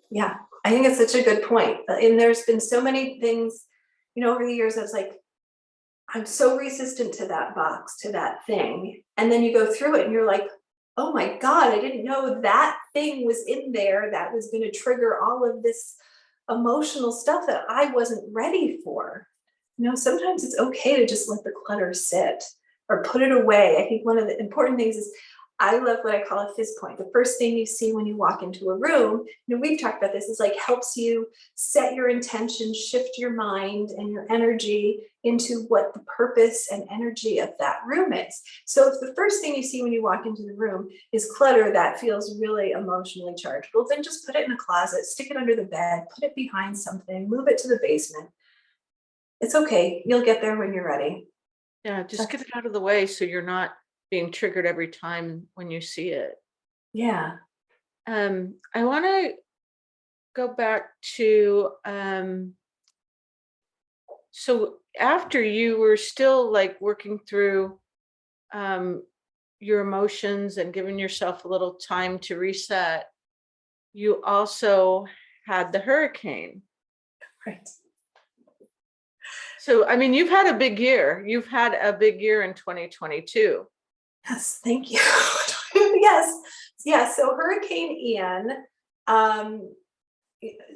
Yeah. I think it's such a good point. And there's been so many things, over the years, I was like, I'm so resistant to that box, to that thing. And then you go through it and you're like, oh my God, I didn't know that thing was in there that was going to trigger all of this emotional stuff that I wasn't ready for. Sometimes it's okay to just let the clutter sit or put it away. I think one of the important things is I love what I call a fizz point. The first thing you see when you walk into a room, we've talked about this, is like helps you set your intention, shift your mind and your energy into what the purpose and energy of that room is. So if the first thing you see when you walk into the room is clutter that feels really emotionally charged, well, then just put it in a closet, stick it under the bed, put it behind something, move it to the basement. It's okay. You'll get there when you're ready. Yeah, just get it out of the way so you're not being triggered every time when you see it. Yeah. I want to go back to so after you were still like working through your emotions and giving yourself a little time to reset, you also had the hurricane. Right. So, I mean, you've had a big year. You've had a big year in 2022. Yes, thank you. Yes. Yeah. So Hurricane Ian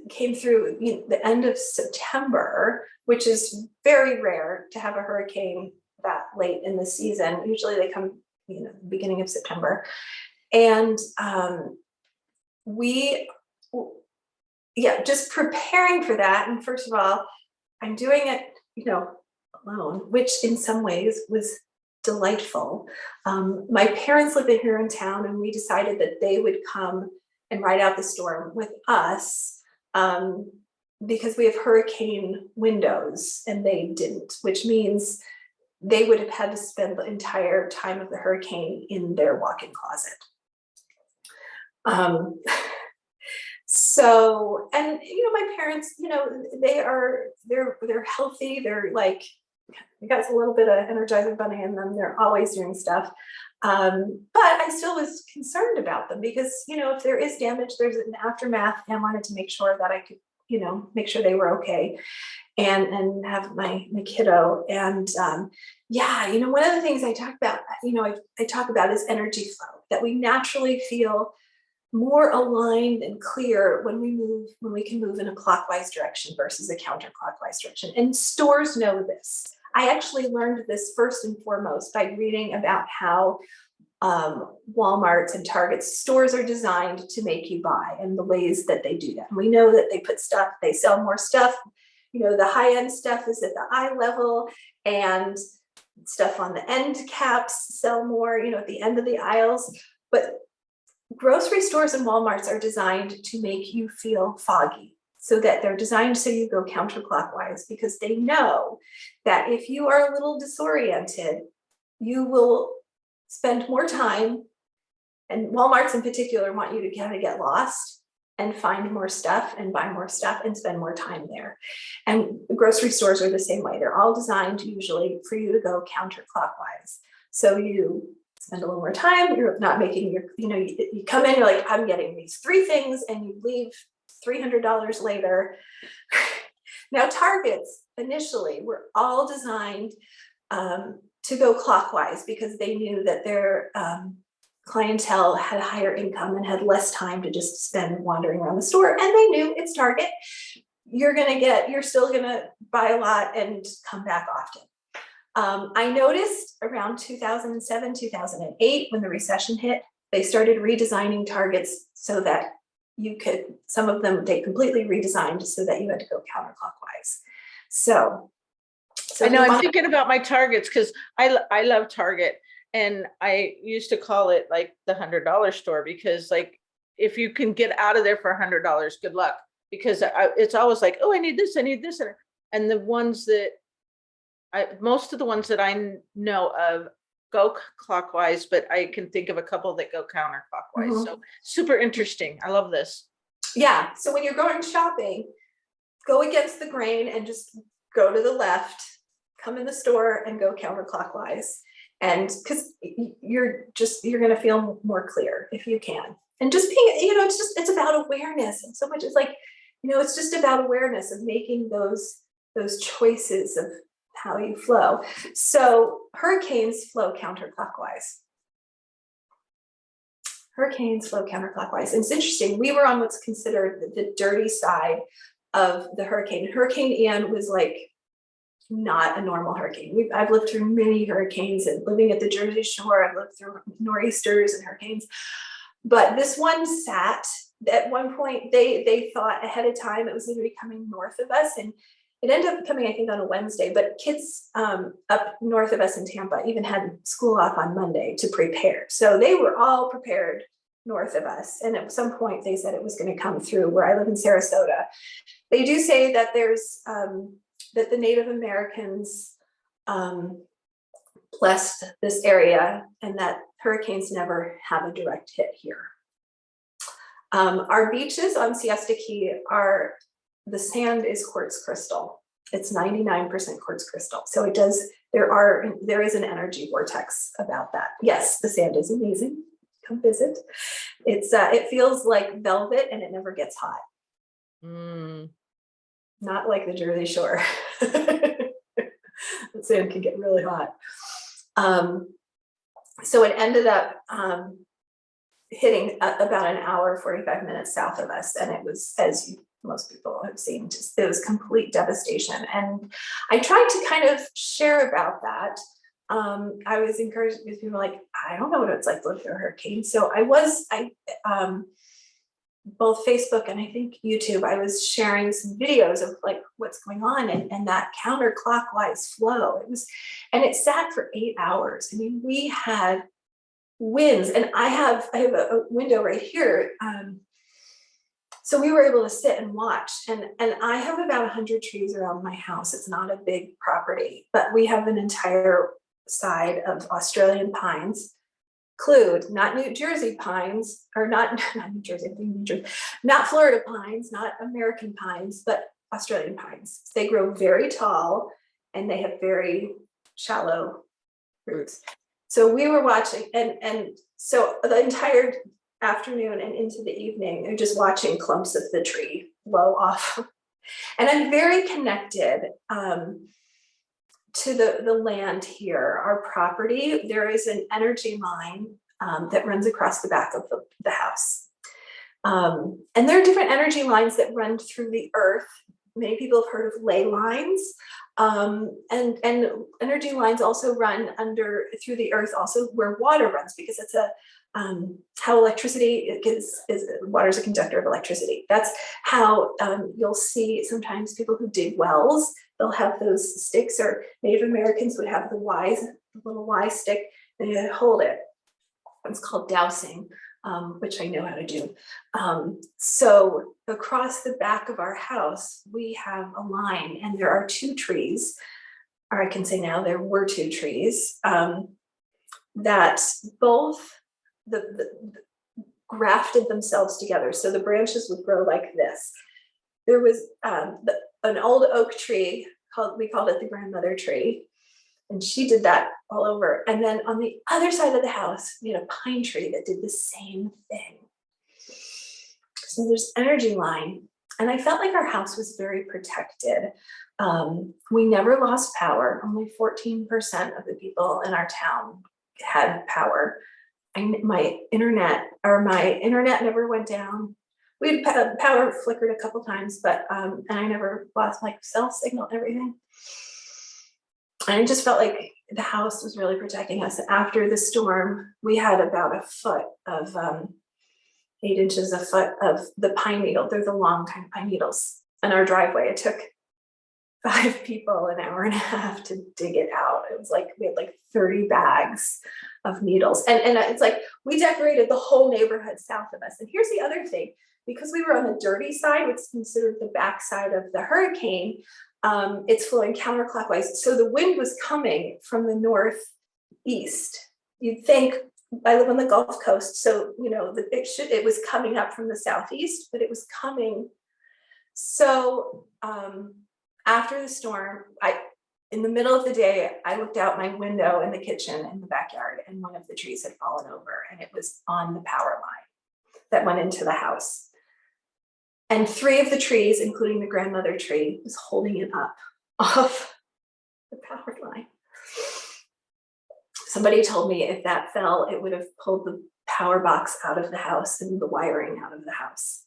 came through the end of September, which is very rare to have a hurricane that late in the season. Usually they come, beginning of September. And just preparing for that. And first of all, I'm doing it, alone, which in some ways was delightful. My parents live here in town, and we decided that they would come and ride out the storm with us because we have hurricane windows and they didn't, which means they would have had to spend the entire time of the hurricane in their walk-in closet. So, and my parents, they're healthy. They're like, they got a little bit of Energizer Bunny in them. They're always doing stuff. But I still was concerned about them because, if there is damage, there's an aftermath, and I wanted to make sure that I could, make sure they were okay and have my kiddo. And one of the things I talk about, I talk about is energy flow, that we naturally feel more aligned and clear when we can move in a clockwise direction versus a counterclockwise direction. And stores know this. I actually learned this first and foremost by reading about how Walmart's and Target's stores are designed to make you buy and the ways that they do that. And we know that they sell more stuff. The high-end stuff is at the eye level, and stuff on the end caps sell more, at the end of the aisles. But grocery stores and Walmarts are designed to make you feel foggy, so that they're designed so you go counterclockwise, because they know that if you are a little disoriented, you will spend more time, and Walmarts in particular want you to kind of get lost and find more stuff and buy more stuff and spend more time there. And grocery stores are the same way. They're all designed usually for you to go counterclockwise. So you spend a little more time, you're not making your, you come in, you're like, I'm getting these 3 things, and you leave $300 later. Now, Targets initially were all designed to go clockwise, because they knew that their clientele had a higher income and had less time to just spend wandering around the store. And they knew it's Target. You're still gonna buy a lot and come back often. I noticed around 2007, 2008, when the recession hit, they started redesigning Targets so that some of them, they completely redesigned so that you had to go counterclockwise. So I know, I'm thinking about my Targets, because I love Target, and I used to call it like the $100 store, because like, if you can get out of there for $100, good luck, because it's always like, oh, I need this. And the ones that most of the ones that I know of go clockwise, but I can think of a couple that go counterclockwise. Mm-hmm. So super interesting. I love this. Yeah. So when you're going shopping, go against the grain and just go to the left, come in the store and go counterclockwise. And because you're going to feel more clear if you can. And just being, it's about awareness. And so much is like, it's just about awareness of making those choices of how you flow. So hurricanes flow counterclockwise. And it's interesting. We were on what's considered the dirty side of the hurricane. Hurricane Ian was like not a normal hurricane. I've lived through many hurricanes, and living at the Jersey Shore, I've lived through nor'easters and hurricanes. But this one sat, at one point, they thought ahead of time it was going to be coming north of us, and it ended up coming, I think, on a Wednesday. But kids up north of us in Tampa even had school off on Monday to prepare. So they were all prepared north of us. And at some point, they said it was going to come through where I live in Sarasota. They do say that there's that the Native Americans blessed this area, and that hurricanes never have a direct hit here. Our beaches on Siesta Key the sand is quartz crystal. It's 99% quartz crystal. So there is an energy vortex about that. Yes, the sand is amazing. Come visit. It feels like velvet, and it never gets hot. Not like the Jersey Shore. The sand can get really hot. So it ended up hitting about an hour, 45 minutes south of us. And it was, as most people have seen, it was complete devastation. And I tried to kind of share about that. I was encouraged, because people were like, I don't know what it's like to live through a hurricane. So both Facebook and I think YouTube, I was sharing some videos of like what's going on and that counterclockwise flow. It sat for 8 hours. I mean, we had winds, and I have a window right here. So we were able to sit and watch, and I have about 100 trees around my house. It's not a big property, but we have an entire side of Australian pines. Not New Jersey pines, or not New Jersey, not Florida pines, not American pines, but Australian pines. They grow very tall, and they have very shallow roots. So we were watching, and so the entire afternoon and into the evening, they're just watching clumps of the tree blow off. And I'm very connected to the land here, our property. There is an energy line that runs across the back of the house. And there are different energy lines that run through the earth. Many people have heard of ley lines. And energy lines also run through the earth, also where water runs, because it's how electricity water is a conductor of electricity. That's how you'll see sometimes people who dig wells, they'll have those sticks, or Native Americans would have the little Y stick, and you hold it. It's called dowsing, which I know how to do. So across the back of our house, we have a line, and there are 2 trees, or I can say now there were 2 trees, that both the grafted themselves together. So the branches would grow like this. There was an old oak tree we called it the grandmother tree. And she did that all over. And then on the other side of the house, we had a pine tree that did the same thing. So there's energy line. And I felt like our house was very protected. We never lost power. Only 14% of the people in our town had power. My internet never went down. We had power flickered a couple times, but and I never lost like cell signal and everything. And I just felt like the house was really protecting us. After the storm, we had about a foot of 8 inches a foot of the pine needle. They're the long kind of pine needles in our driveway. It took 5 people an hour and a half to dig it out. It was like we had like 30 bags of needles. And it's like we decorated the whole neighborhood south of us. And here's the other thing, because we were on the dirty side, which is considered the backside of the hurricane, it's flowing counterclockwise. So the wind was coming from the northeast. You'd think, I live on the Gulf Coast, so it was coming up from the southeast, but it was coming. So after the storm, in the middle of the day, I looked out my window in the kitchen in the backyard, and one of the trees had fallen over, and it was on the power line that went into the house. And 3 of the trees, including the grandmother tree, was holding it up off the power line. Somebody told me if that fell, it would have pulled the power box out of the house and the wiring out of the house.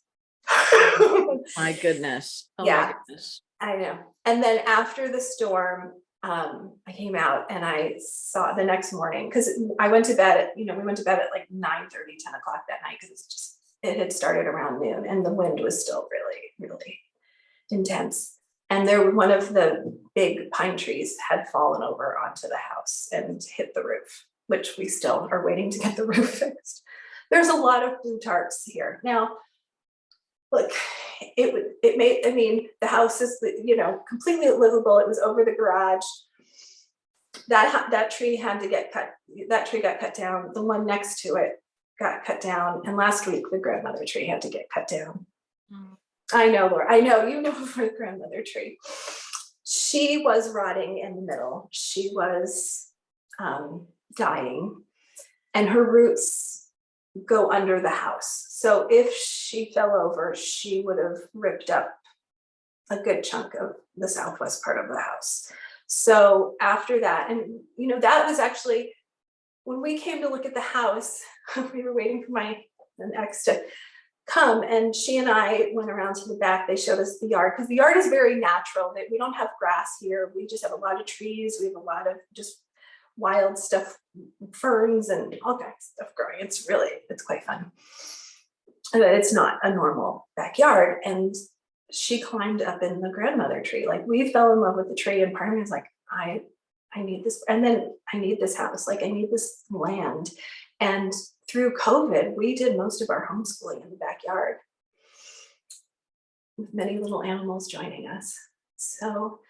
My goodness. Oh yeah, my goodness. I know. And then after the storm, I came out and I saw the next morning, because I went to bed at, we went to bed at like 9:30, 10 o'clock that night, because it had started around noon and the wind was still really, really intense. And one of the big pine trees had fallen over onto the house and hit the roof, which we still are waiting to get the roof fixed. There's a lot of blue tarps here. Now, look, the house is, completely livable. It was over the garage. That tree had to get cut. That tree got cut down. The one next to it got cut down. And last week, the grandmother tree had to get cut down. Mm. I know, Laura. I know, for the grandmother tree. She was rotting in the middle. She was dying, and her roots go under the house. So if she fell over, she would have ripped up a good chunk of the southwest part of the house. So after that, and that was actually when we came to look at the house, we were waiting for my ex to come, and she and I went around to the back. They showed us the yard, because the yard is very natural. We don't have grass here. We just have a lot of trees. We have a lot of just wild stuff, ferns and all kinds of stuff growing. It's quite fun. But it's not a normal backyard. And she climbed up in the grandmother tree. Like, we fell in love with the tree, and part of me was like, I need this, and then I need this house. Like, I need this land. And through COVID, we did most of our homeschooling in the backyard, with many little animals joining us. So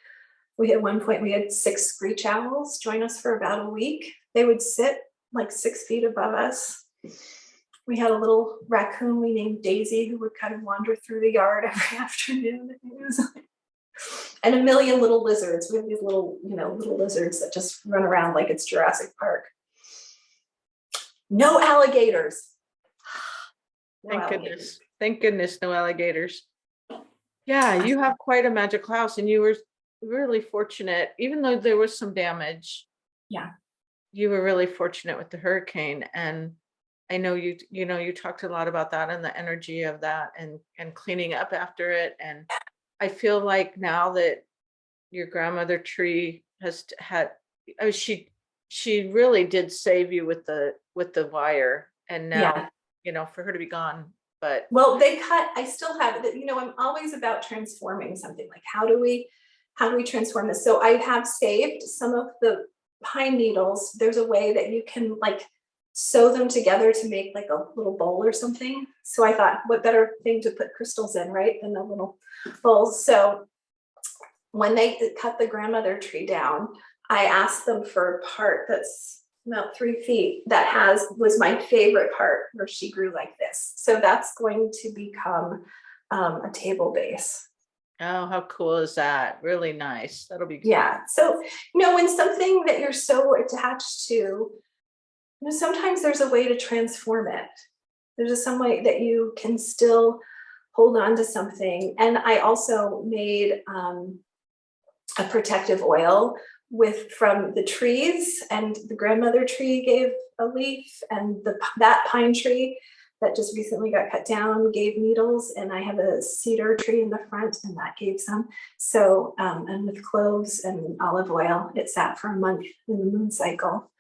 at one point, we had 6 screech owls join us for about a week. They would sit like 6 feet above us. We had a little raccoon we named Daisy, who would kind of wander through the yard every afternoon. And a million little lizards. We have these little lizards that just run around like it's Jurassic Park. No alligators. Thank goodness, no alligators. Yeah, you have quite a magical house, and you were really fortunate, even though there was some damage. Yeah, you were really fortunate with the hurricane, and I know you talked a lot about that and the energy of that, and cleaning up after it. And I feel like now that your grandmother tree has had, she really did save you with the wire, and now for her to be gone. But well, they cut. I still have it. I'm always about transforming something. Like, how do we how do we transform this? So I have saved some of the pine needles. There's a way that you can like sew them together to make like a little bowl or something. So I thought, what better thing to put crystals in, right, than a little bowl. So when they cut the grandmother tree down, I asked them for a part that's about 3 feet that was my favorite part where she grew like this. So that's going to become a table base. Oh, how cool is that? Really nice. That'll be Yeah. So, when something that you're so attached to, sometimes there's a way to transform it. There's some way that you can still hold on to something. And I also made a protective oil from the trees, and the grandmother tree gave a leaf, and that pine tree that just recently got cut down gave needles, and I have a cedar tree in the front and that gave some. So, and with cloves and olive oil, it sat for a month in the moon cycle.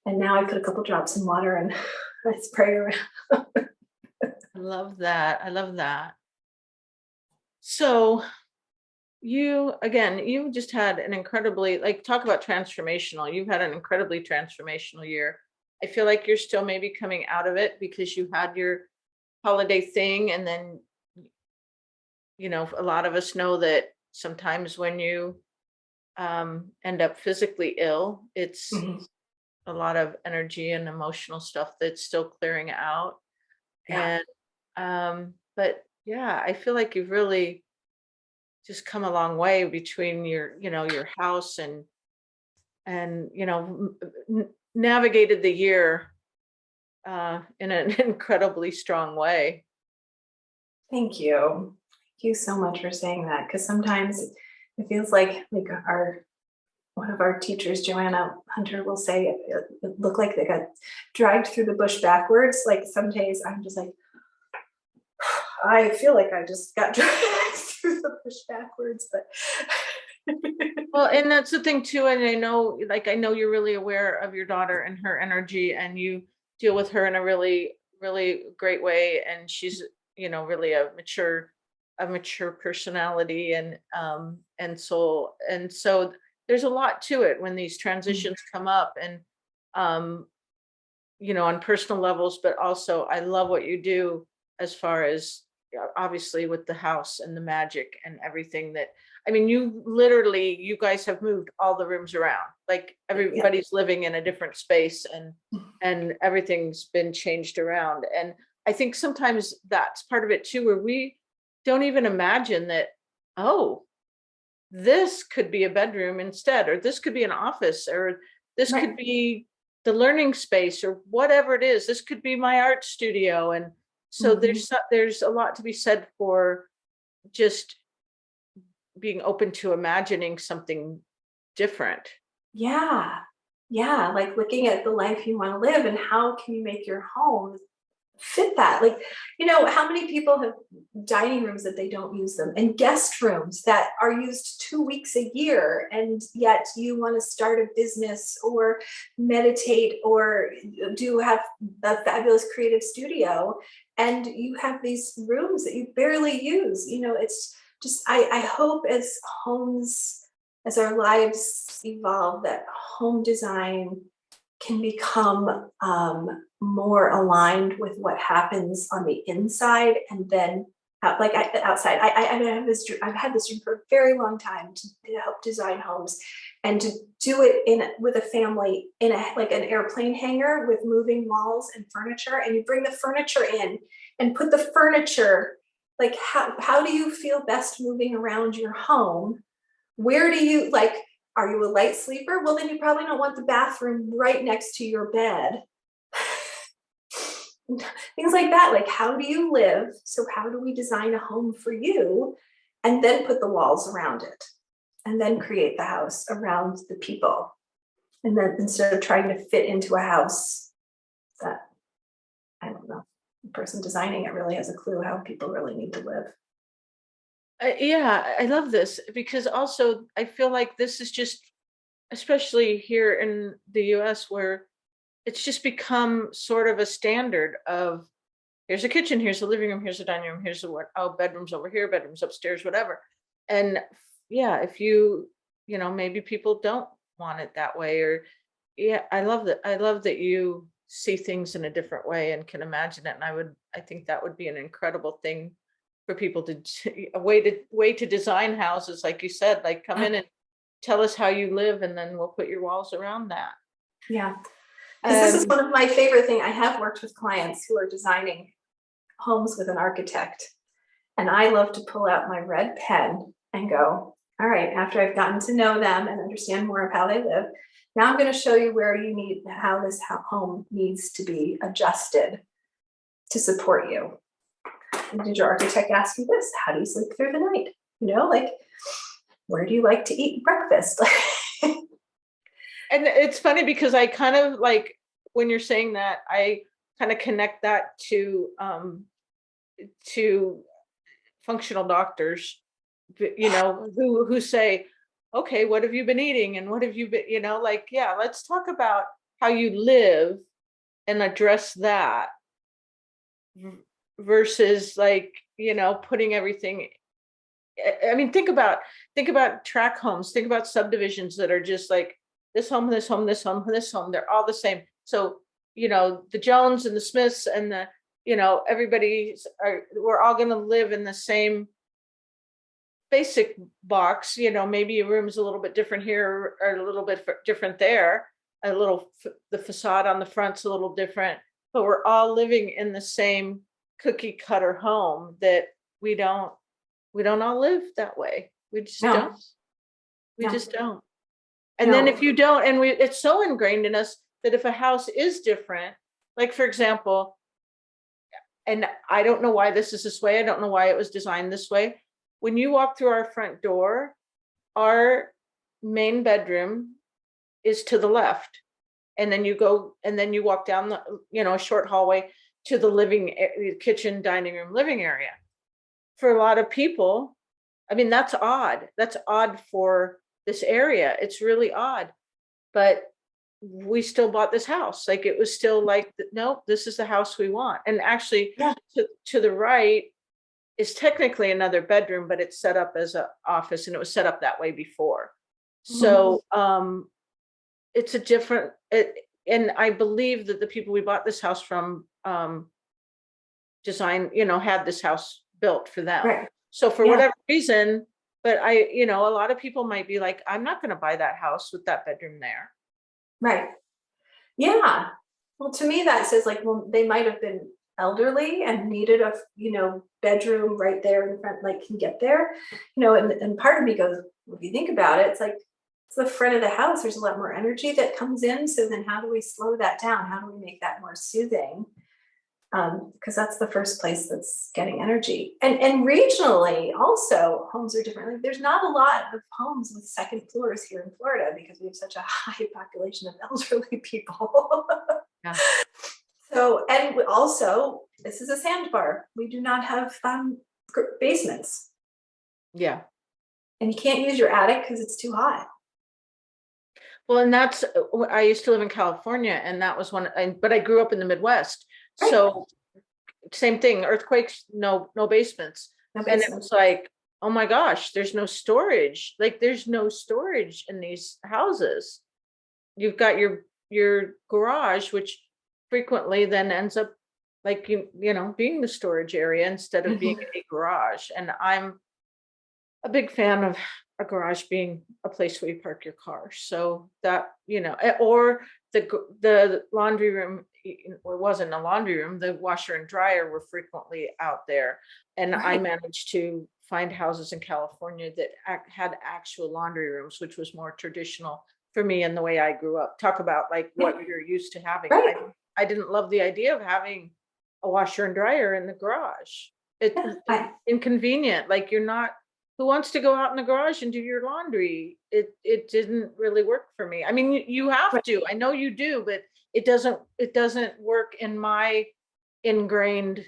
And now I put a couple drops in water and I spray around. I love that. I love that. So you just had an incredibly, like, talk about transformational. You've had an incredibly transformational year. I feel like you're still maybe coming out of it because you had your holiday thing. And then, a lot of us know that sometimes when you end up physically ill, it's Mhm. a lot of energy and emotional stuff that's still clearing out. Yeah. And but yeah, I feel like you've really just come a long way between your house and navigated the year in an incredibly strong way. Thank you. Thank you so much for saying that. Because sometimes it feels like our one of our teachers, Joanna Hunter, will say it looked like they got dragged through the bush backwards. Like some days I'm just like, I feel like I just got dragged through the bush backwards, but Well, and that's the thing too. And I know you're really aware of your daughter and her energy, and you deal with her in a really, really great way. And she's, really a mature personality and soul. And so there's a lot to it when these transitions come up, and um, on personal levels, but also I love what you do as far as, obviously, with the house and the magic and everything that, I mean, you guys have moved all the rooms around. Like yeah. everybody's living in a different space, and everything's been changed around. And I think sometimes that's part of it too, where we don't even imagine that, oh, this could be a bedroom instead, or this could be an office, or this Right. could be the learning space, or whatever it is. This could be my art studio. And so Mhm. there's a lot to be said for just being open to imagining something different. Yeah. Yeah. Like looking at the life you want to live and how can you make your home fit that. Like, how many people have dining rooms that they don't use them, and guest rooms that are used 2 weeks a year, and yet you want to start a business or meditate or do have a fabulous creative studio, and you have these rooms that you barely use. It's just, I hope as our lives evolve, that home design can become more aligned with what happens on the inside, and then outside. I've had this dream for a very long time to help design homes, and to do it with a family in like an airplane hangar with moving walls and furniture, and you bring the furniture in and put the furniture. Like, how do you feel best moving around your home? Where do you like? Are you a light sleeper? Well, then you probably don't want the bathroom right next to your bed. Things like that. Like, how do you live? So, how do we design a home for you? And then put the walls around it. And then create the house around the people. And then instead of trying to fit into a house that, I don't know, the person designing it really has a clue how people really need to live. Yeah, I love this because also I feel like this is just, especially here in the US, where it's just become sort of a standard of, here's a kitchen, here's a living room, here's a dining room, here's a what, oh, bedrooms over here, bedrooms upstairs, whatever. And yeah, if you, maybe people don't want it that way, or yeah, I love that you see things in a different way and can imagine it. And I think that would be an incredible thing for people to a way to design houses, like you said, like come Yeah. in and tell us how you live, and then we'll put your walls around that. Yeah. Because this is Um, one of my favorite things. I have worked with clients who are designing homes with an architect. And I love to pull out my red pen and go, all right, after I've gotten to know them and understand more of how they live, now I'm going to show you where you need, how this home needs to be adjusted to support you. And did your architect ask you this? How do you sleep through the night? Like, where do you like to eat breakfast? and it's funny because I kind of like when you're saying that, I kind of connect that to functional doctors, who say, okay, what have you been eating, and what have you been, like, yeah, let's talk about how you live and address that versus like, putting everything. I mean, think about track homes, think about subdivisions that are just like this home, this home, this home, this home, they're all the same. So, the Jones and the Smiths and the, we're all going to live in the same basic box. Maybe a room's a little bit different here or a little bit different there. The facade on the front's a little different, but we're all living in the same cookie cutter home that we don't all live that way. We just No, don't. We no, just don't. And then no. if you don't, and it's so ingrained in us that if a house is different, like for example, and I don't know why this is this way, I don't know why it was designed this way. When you walk through our front door, our main bedroom is to the left. And then you walk down a short hallway to the kitchen, dining room, living area. For a lot of people, I mean, that's odd. That's odd for this area. It's really odd. But we still bought this house. Like it was still like, nope, this is the house we want. And actually, Yeah. to the right is technically another bedroom, but it's set up as an office, and it was set up that way before. So it's a different, and I believe that the people we bought this house from had this house built for them. Right. So for Yeah. whatever reason, but a lot of people might be like, I'm not going to buy that house with that bedroom there. Right. Yeah. Well, to me, that says like, well, they might have been elderly and needed a, bedroom right there in the front, like can get there, and part of me goes, well, if you think about it, it's like, it's the front of the house. There's a lot more energy that comes in. So then how do we slow that down? How do we make that more soothing? Because that's the first place that's getting energy. And regionally, also, homes are different. Like, there's not a lot of homes with second floors here in Florida because we have such a high population of elderly people. Yeah. So, and also, this is a sandbar. We do not have basements. Yeah. And you can't use your attic because it's too hot. Well, and that's, I used to live in California, and that was but I grew up in the Midwest. Right. So same thing, earthquakes, no basements. No And it basement. was like, oh my gosh, there's no storage. Like there's no storage in these houses. You've got your garage, which frequently then ends up like, being the storage area instead of being a garage. And I'm a big fan of a garage being a place where you park your car. So that, or the laundry room, it wasn't a laundry room, the washer and dryer were frequently out there. And I Right. managed to find houses in California that had actual laundry rooms, which was more traditional for me and the way I grew up. Talk about like what you're used to having. Right. I didn't love the idea of having a washer and dryer in the garage. It's Yeah. inconvenient. Like who wants to go out in the garage and do your laundry? It didn't really work for me. I mean, you have to. I know you do, but it doesn't work in my ingrained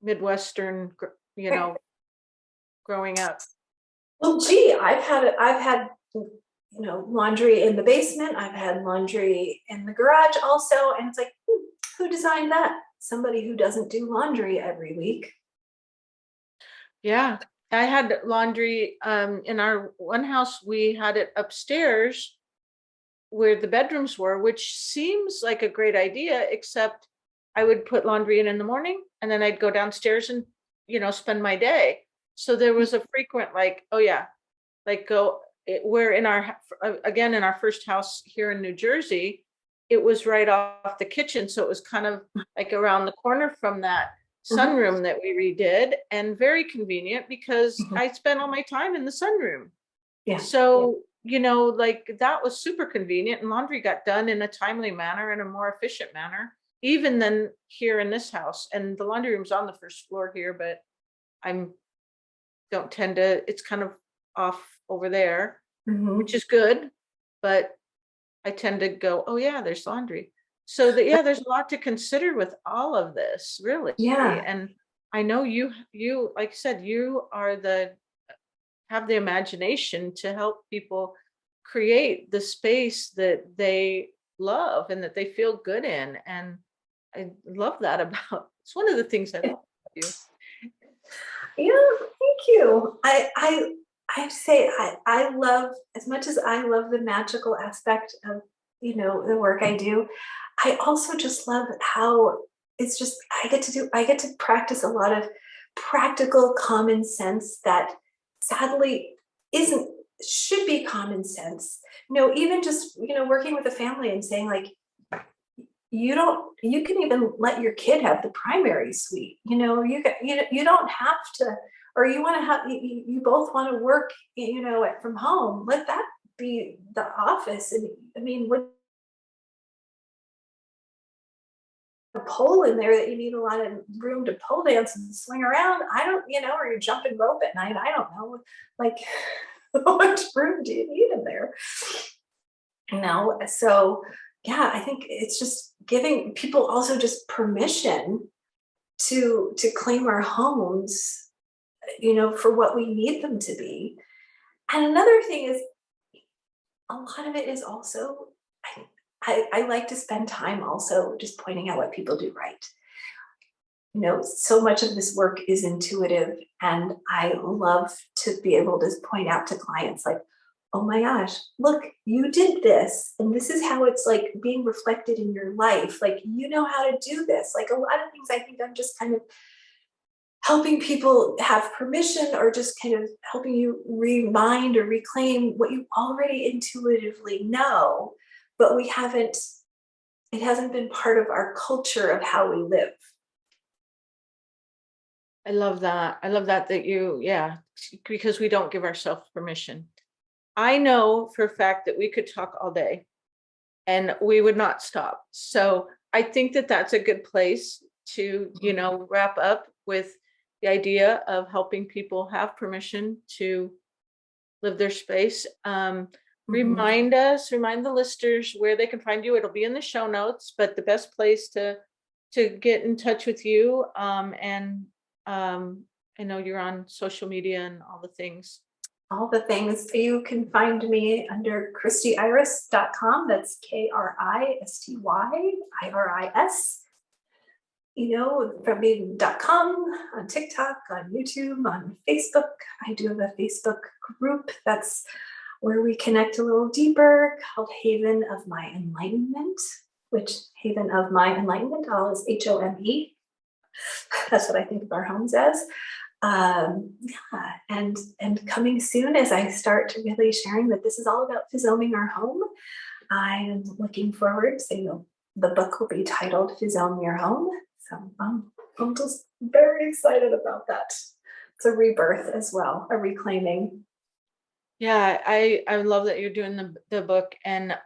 Midwestern, growing up. Well, gee, I've had laundry in the basement. I've had laundry in the garage also, and it's like, who designed that? Somebody who doesn't do laundry every week. Yeah. I had laundry in our one house. We had it upstairs where the bedrooms were, which seems like a great idea, except I would put laundry in the morning and then I'd go downstairs and, spend my day. So there was a frequent like, oh yeah, like we're in again, in our first house here in New Jersey, it was right off the kitchen. So it was kind of like around the corner from that Mhm, sunroom that we redid, and very convenient because mhm. I spent all my time in the sunroom. Yeah. So, like that was super convenient, and laundry got done in a timely manner and a more efficient manner, even than here in this house. And the laundry room's on the first floor here, but I'm don't tend to, it's kind of off over there, which Mhm. is good, but I tend to go, oh yeah, there's laundry. So yeah, there's a lot to consider with all of this, really. Yeah. And I know you, like I said, you are have the imagination to help people create the space that they love and that they feel good in. And I love that about it's one of the things I love about you. Yeah, thank you. I say I love, as much as I love the magical aspect of, the work I do, I also just love how it's just I get to practice a lot of practical common sense that sadly isn't should be common sense. Even just, working with a family and saying like, you can even let your kid have the primary suite. You don't have to, or you want to have, you both want to work, from home, let that be the office. And I mean, with a pole in there that you need a lot of room to pole dance and swing around, I don't, or you're jumping rope at night, I don't know, like how much room do you need in there? So yeah, I think it's just giving people also just permission to claim our homes, for what we need them to be. And another thing is, a lot of it is also, I like to spend time also just pointing out what people do right. So much of this work is intuitive, and I love to be able to point out to clients like, oh my gosh, look, you did this, and this is how it's like being reflected in your life. Like, you know how to do this. Like, a lot of things I think I'm just kind of helping people have permission, or just kind of helping you remind or reclaim what you already intuitively know, but it hasn't been part of our culture of how we live. I love that. I love that yeah, because we don't give ourselves permission. I know for a fact that we could talk all day and we would not stop. So I think that that's a good place to, wrap up with the idea of helping people have permission to live their space. Mhm. Remind the listeners where they can find you. It'll be in the show notes, but the best place to get in touch with you. And I know you're on social media and all the things. All the things. You can find me under KristyIris.com. That's KRISTYIRIS. From me.com, on TikTok, on YouTube, on Facebook. I do have a Facebook group that's where we connect a little deeper, called Haven of My Enlightenment, which Haven of My Enlightenment, all is HOME. That's what I think of our homes as. Yeah, and coming soon, as I start to really sharing that this is all about Fizoming our home. I am looking forward. So, the book will be titled Fizome Your Home. So I'm just very excited about that. It's a rebirth as well, a reclaiming. Yeah, I love that you're doing the book, and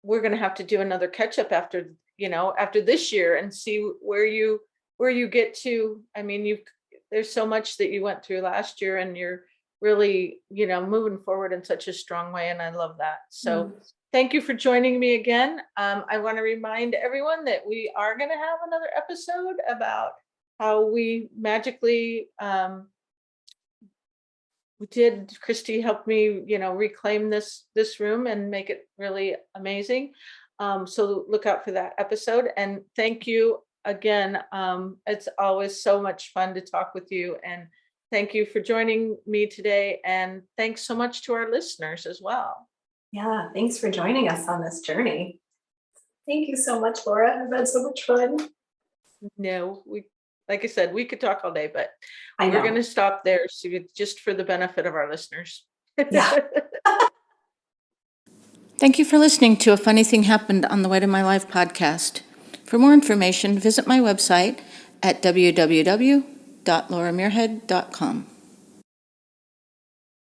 we're gonna have to do another catch up after after this year and see where you get to. I mean, there's so much that you went through last year, and you're really moving forward in such a strong way, and I love that. So Mm. thank you for joining me again. I want to remind everyone that we are going to have another episode about how we magically did Kristy help me, reclaim this room and make it really amazing. So look out for that episode. And thank you again. It's always so much fun to talk with you. And Thank you for joining me today. And thanks so much to our listeners as well. Yeah, thanks for joining us on this journey. Thank you so much, Laura. It's been so much fun. No, like I said, we could talk all day, but I we're going know. to stop there just for the benefit of our listeners. Yeah. Thank you for listening to A Funny Thing Happened on the Way to My Life podcast. For more information, visit my website at www.lauramuirhead.com.